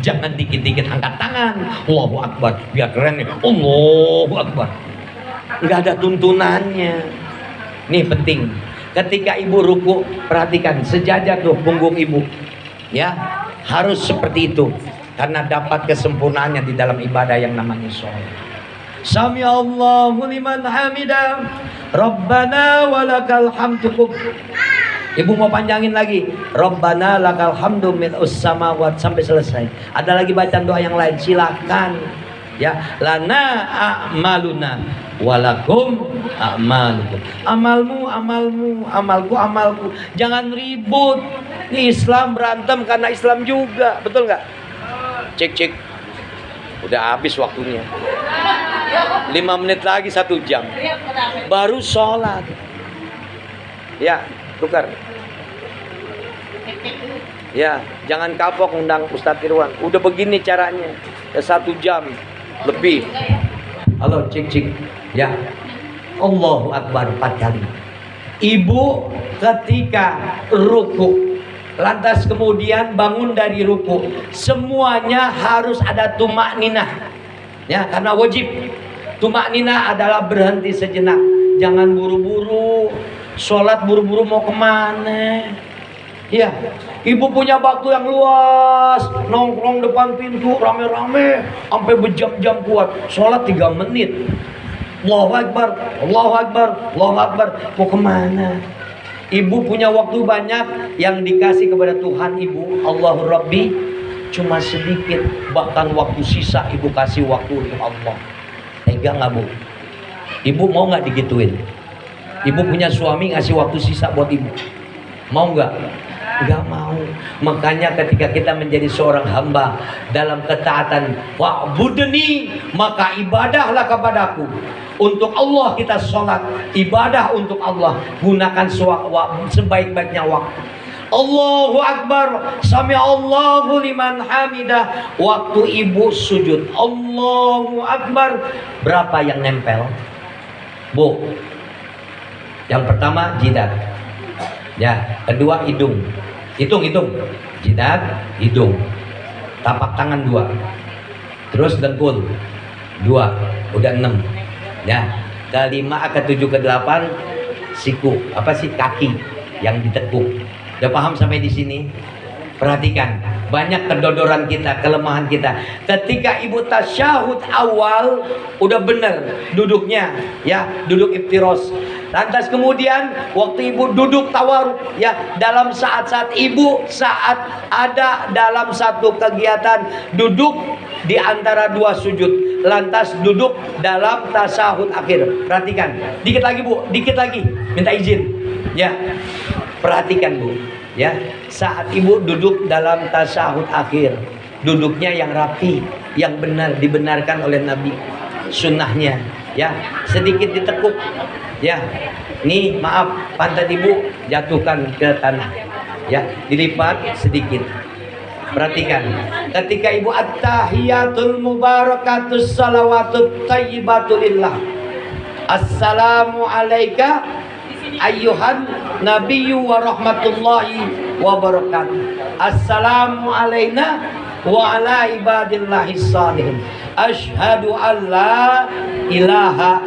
Jangan dikit-dikit angkat tangan. Allahu Akbar, biar keren nih. Allahu Akbar. Nggak ada tuntunannya. Nih penting. Ketika ibu ruku, perhatikan sejajar tuh punggung ibu. Ya, harus seperti itu. Karena dapat kesempurnaannya di dalam ibadah yang namanya sholat. Sami Allahu liman hamidah. Rabbana walakal hamdu. Ibu mau panjangin lagi. Rabbana lakal hamdu mil'us samawat sampai selesai. Ada lagi bacaan doa yang lain, silakan. Ya, lana a'maluna walakum a'malukum. Amalmu amalmu, amalku amalku. Jangan ribut. Ini Islam berantem karena Islam juga, betul nggak? Cek. Udah habis waktunya. 5 menit lagi 1 jam. Baru sholat. Ya, tukar. Ya, jangan kapok undang Ustadz Irwan. Udah begini caranya. Ya 1 jam lebih. Halo, cek. Ya. Allahu Akbar 4 kali. Ibu ketika ruku, lantas kemudian bangun dari ruku, semuanya harus ada tumak ninah. Ya, karena wajib. Tumak ninah adalah berhenti sejenak. Jangan buru-buru. Sholat buru-buru mau kemana? Ya, ibu punya waktu yang luas, nongkrong depan pintu rame-rame sampai berjam-jam kuat. Sholat 3 menit. Allahu Akbar, Allahu Akbar, Allahu Akbar. Mau kemana? Ibu punya waktu banyak yang dikasih kepada Tuhan ibu. Allahu Rabbi cuma sedikit, bahkan waktu sisa ibu kasih waktu untuk Allah. Tega nggak bu? Ibu mau nggak digituin? Ibu punya suami ngasih waktu sisa buat ibu. Mau nggak? Nggak mau. Makanya ketika kita menjadi seorang hamba dalam ketaatan, wa'budni, maka ibadahlah kepadaku. Untuk Allah kita sholat, ibadah untuk Allah. Gunakan sebaik-baiknya waktu. Allahu Akbar, sami Allahu liman hamidah. Waktu ibu sujud, Allahu Akbar. Berapa yang nempel? Bu, yang pertama jidat, ya, kedua hidung. Hitung. Jidat, hidung. Tapak tangan 2. Terus dengkul 2. Udah 6. Ya. Ke-5, ke-7, ke-8 siku. Apa sih? Kaki yang ditekuk. Udah paham sampai di sini? Perhatikan, banyak kedodoran kita, kelemahan kita. Ketika ibu tasyahud awal udah benar duduknya, ya, duduk iftiros. Lantas kemudian waktu ibu duduk tawaruk, ya, dalam saat-saat ibu saat ada dalam satu kegiatan duduk di antara 2 sujud, lantas duduk dalam tasyahud akhir. Perhatikan, dikit lagi bu, dikit lagi, minta izin, ya. Perhatikan bu, ya, saat ibu duduk dalam tasyahud akhir, duduknya yang rapi, yang benar, dibenarkan oleh Nabi, sunnahnya, ya, sedikit ditekuk, ya, nih maaf, pantat ibu jatuhkan ke tanah, ya, dilipat sedikit. Perhatikan, ketika ibu at-tahiyatul mubarakatus salawatut tayyibatulillah, assalamu alaika ayyuhan nabiyyu wa rahmatullahi wa barakatuh. Assalamu alaina wa ala ibadillahis salihin. Asyhadu an la ilaha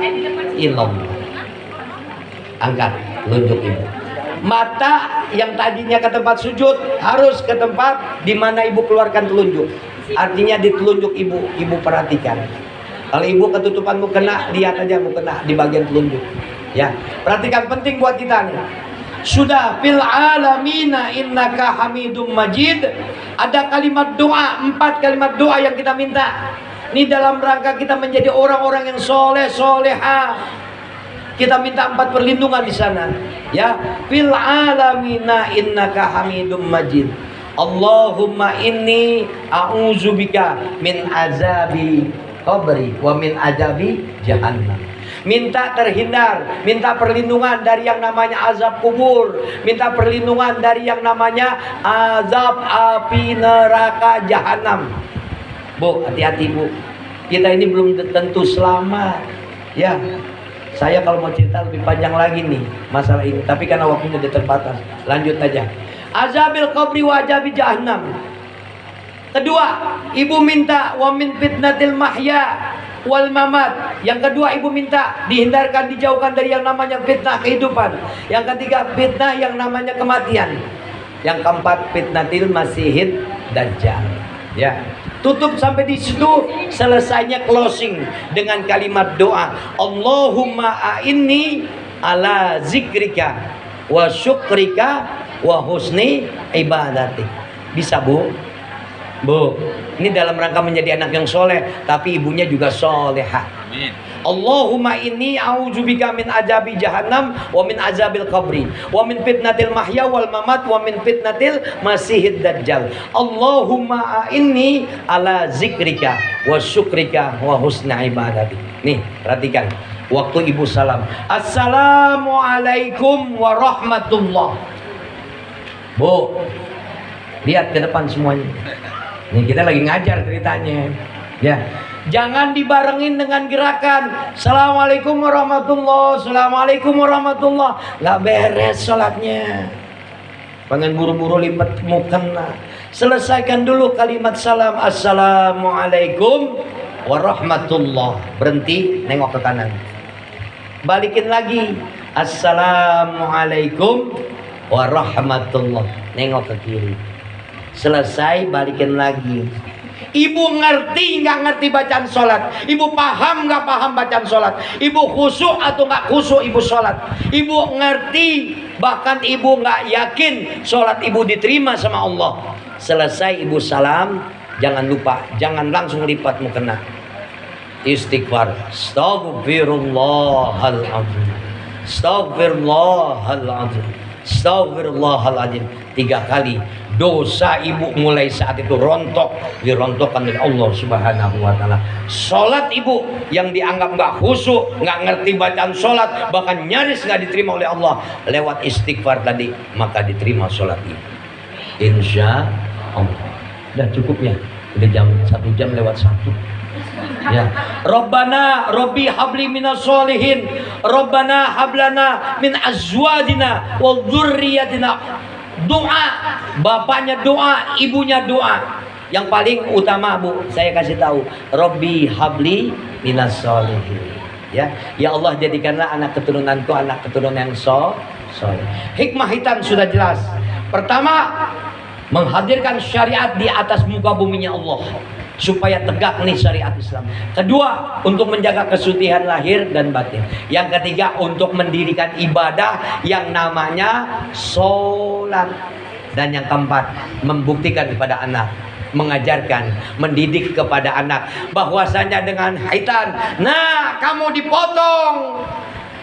illallah. Angkat telunjuk ibu. Mata yang tadinya ke tempat sujud harus ke tempat di mana ibu keluarkan telunjuk. Artinya di telunjuk ibu, ibu perhatikan. Kalau ibu ketutupan mau kena, lihat aja mau kena di bagian telunjuk. Ya, perhatikan, penting buat kita nih. Sudah fil alamina innaka hamidum majid. Ada kalimat doa, 4 kalimat doa yang kita minta. Ini dalam rangka kita menjadi orang-orang yang soleh soleha. Kita minta 4 perlindungan di sana. Ya, fil alamina innaka hamidum majid. Allahumma inni a'udzubika min azabi qabri wa min azabi jahannam. Minta terhindar, minta perlindungan dari yang namanya azab kubur, minta perlindungan dari yang namanya azab api neraka jahanam. Bu, hati-hati bu, kita ini belum tentu selamat. Ya, saya kalau mau cerita lebih panjang lagi nih masalah ini, tapi karena waktunya sudah terbatas, lanjut aja. Azabil qabri wa azabi jahannam. Kedua, ibu minta wa min fitnatil mahya wal mamat. Yang kedua, ibu minta dihindarkan, dijauhkan dari yang namanya fitnah kehidupan. Yang ketiga, fitnah yang namanya kematian. Yang keempat, fitnatil masihid dajjal. Ya, Tutup sampai di situ, selesainya closing dengan kalimat doa. Allahumma a'inni ala zikrika wa syukrika wa husni ibadatik. Bisa Bu? Bu, ini dalam rangka menjadi anak yang soleh, tapi ibunya juga soleha. Allahumma inni a'udzubika min azabi jahannam wa min azabil qabri wa min fitnatil mahya wal mamat wa min fitnatil masihid dajjal. Allahumma inni ala zikrika wa syukrika wa husna ibadatik. Nih, perhatikan. Waktu ibu salam, Assalamualaikum warahmatullah. Bu, lihat ke depan semuanya. Nih kita lagi ngajar ceritanya. Ya. Jangan dibarengin dengan gerakan Assalamualaikum warahmatullah, Assalamualaikum warahmatullah. Gak beres sholatnya. Pengen buru-buru lipat mukena. Selesaikan dulu kalimat salam, Assalamualaikum warahmatullah. Berhenti, nengok ke kanan. Balikin lagi, Assalamualaikum warahmatullah. Nengok ke kiri. Selesai, balikin lagi. Ibu ngerti nggak ngerti bacaan sholat? Ibu paham nggak paham bacaan sholat? Ibu khusyuk atau nggak khusyuk ibu sholat? Ibu ngerti, bahkan ibu nggak yakin sholat ibu diterima sama Allah. Selesai ibu salam, jangan lupa, jangan langsung lipat mukena. Istighfar, Astaghfirullahaladzim, Astaghfirullahaladzim, Astaghfirullahaladzim 3 kali. Dosa ibu mulai saat itu dirontokkan oleh Allah Subhanahu wa Ta'ala. Sholat ibu yang dianggap nggak khusyuk, nggak ngerti bacaan sholat, bahkan nyaris nggak diterima oleh Allah, lewat istighfar tadi, maka diterima sholat ibu. Insya Allah. Udah cukup ya, udah 1 jam lewat 1. Ya, Rabbana Rabbi habli minas solihin, Rabbana hablana min azwajina wa dzurriyyatina. Doa, bapaknya doa, ibunya doa. Yang paling utama Bu, saya kasih tahu, Rabbi habli minas solihin. Ya Allah, jadikanlah anak keturunanku anak keturunan yang soleh. Hikmah hitam sudah jelas. Pertama, menghadirkan syariat di atas muka buminya Allah, supaya tegak nih syariat Islam. Kedua, untuk menjaga kesucian lahir dan batin. Yang ketiga, untuk mendirikan ibadah yang namanya sholat. Dan yang keempat, membuktikan kepada anak, mengajarkan, mendidik kepada anak bahwasanya dengan hitan, nah kamu dipotong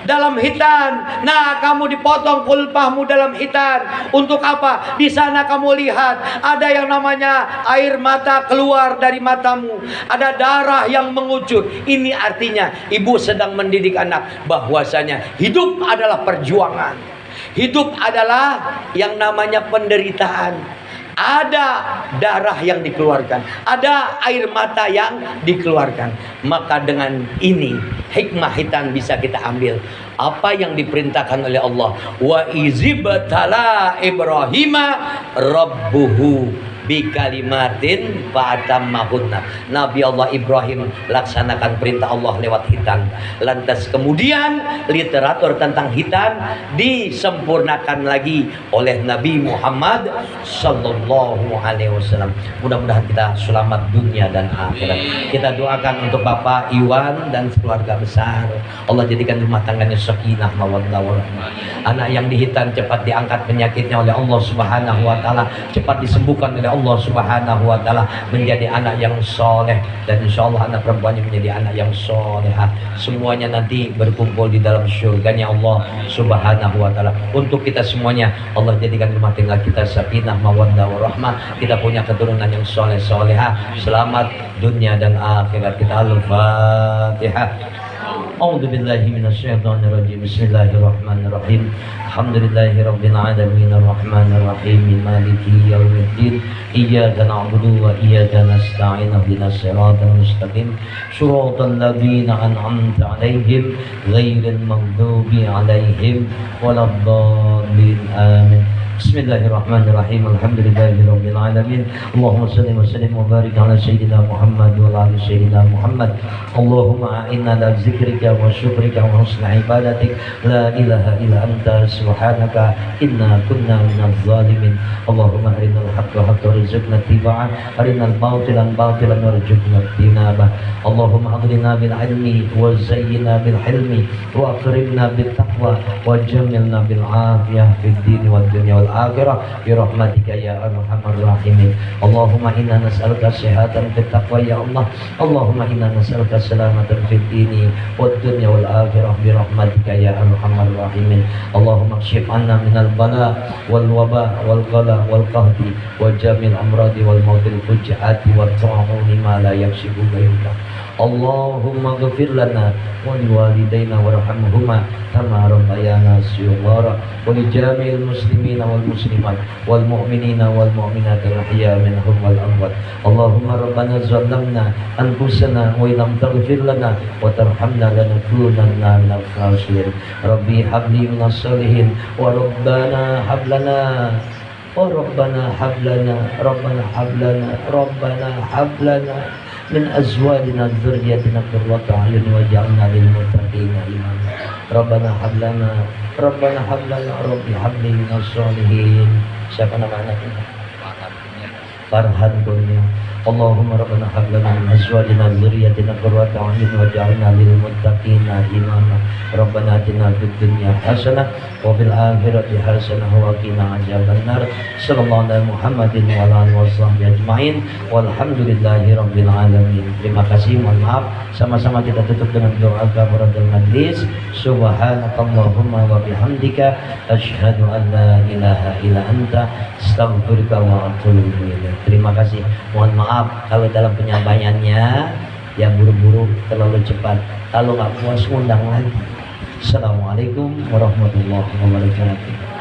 dalam hitan, nah kamu dipotong kulpahmu dalam hitan. Untuk apa? Di sana kamu lihat ada yang namanya air mata keluar dari matamu, ada darah yang mengucur. Ini artinya ibu sedang mendidik anak bahwasanya hidup adalah perjuangan, hidup adalah yang namanya penderitaan. Ada darah yang dikeluarkan, ada air mata yang dikeluarkan. Maka dengan ini hikmah hitam bisa kita ambil apa yang diperintahkan oleh Allah. Wa izibtala Ibrahima rabbuhu bikalimatin fa'atammahunna. Nabi Allah Ibrahim laksanakan perintah Allah lewat hitan. Lantas kemudian literatur tentang hitan disempurnakan lagi oleh Nabi Muhammad sallallahu alaihi wasallam. Mudah-mudahan kita selamat dunia dan akhirat. Kita doakan untuk Bapak Iwan dan keluarga besar. Allah jadikan rumah tangganya sakinah mawaddah warahmah. Anak yang dihitan cepat diangkat penyakitnya oleh Allah Subhanahu wa taala, cepat disembuhkan oleh Allah Subhanahu wa taala, menjadi anak yang soleh, dan insyaallah anak perempuannya menjadi anak yang solehah. Semuanya nanti berkumpul di dalam syurganya Allah Subhanahu wa taala. Untuk kita semuanya Allah jadikan rumah tangga kita sakinah mawaddah warahmah, kita punya keturunan yang soleh solehah, selamat dunia dan akhirat kita. Al-Fatihah. A'udzu billahi minasyaitonir rajim. Bismillahirrahmanirrahim. Alhamdulillahi rabbil alamin arrahmanir rahim maliki yaumiddin. Iyyaka na'budu wa iyyaka nasta'in. Ihdinas siratal mustaqim. Shiratal ladzina an'amta 'alaihim ghairil maghdubi 'alaihim waladdallin. Amin. Bismillahirrahmanirrahim. Alhamdulillahirabbil alamin. Allahumma shalli wa sallim wa barik ala sayyidina Muhammad wa ala ali sayyidina Muhammad. Allahumma a'inna ala zikrika wa syukrika wa husni ibadatik. La ilaha illa anta subhanaka inna kunna minadh zalimin. Allahumma arinal haqqa haqqan warzuqna ittiba'ah, arinal batilan batilan warzuqna ijtinabah. Allahumma aghnina bil ilmi wa zayyina bil hilmi wa akrimna bit taqwa wa jamilna bil afiyah fid din wad dunya wal akhirah bi rahmatika ya arhamar rahimin. Allahumma inna nas'aluka sihhatan fit taqwa ya Allah. Allahumma inna nas'aluka salamatan fid dini wad dunya wal akhirah bi rahmatika ya arhamar rahimin. Allahumma kshif 'anna minal bala wal waba wal ghala wal qahdi wa jamil amradi wal mautil fujati wat ta'uni ma la yakshifu ghayruka. Allahumma ghfir lana wa liwalidayna warhamhuma kama rabbayana shighara wa li jami'il muslimina wal muslimat wal mu'minina wal mu'minat al-ahya minhum wal amwat. Allahumma rabbana zalamna anfusana wa illam taghfir lana wa tarhamna lanakunanna minal khasirin. Rabbi habli minas salihin wa rabbana hablana rabbana hablana min azwajina dzurriyyatina qurrata a'yun waj'alna lil muttaqina imama. Rabbana hablana rabbi habli minas solihin. Siapa nama anaknya? Farhan Kurnia. Allahumma rabbana hablana min azwajina dzurriyyatina qurrata a'yun waj'alna lil muttaqina imama. Rabbana atina fid dunya hasanah wa fil akhirati hasanah wa qina adzabannar. Sallallahu alaihi Muhammadin wa ala alihi washabbihi ajmain. Walhamdulillahi rabbil alamin. Terima kasih, mohon maaf. Sama-sama kita tutup dengan doa kafaratul majlis. Subhanakallahumma wa bihamdika asyhadu an la ilaha illa anta astaghfiruka wa atubu ilaik. Terima kasih. Mohon maaf kalau dalam penyampaiannya ya buru-buru terlalu cepat. Kalau nggak puas undang lagi. Assalamualaikum warahmatullahi wabarakatuh.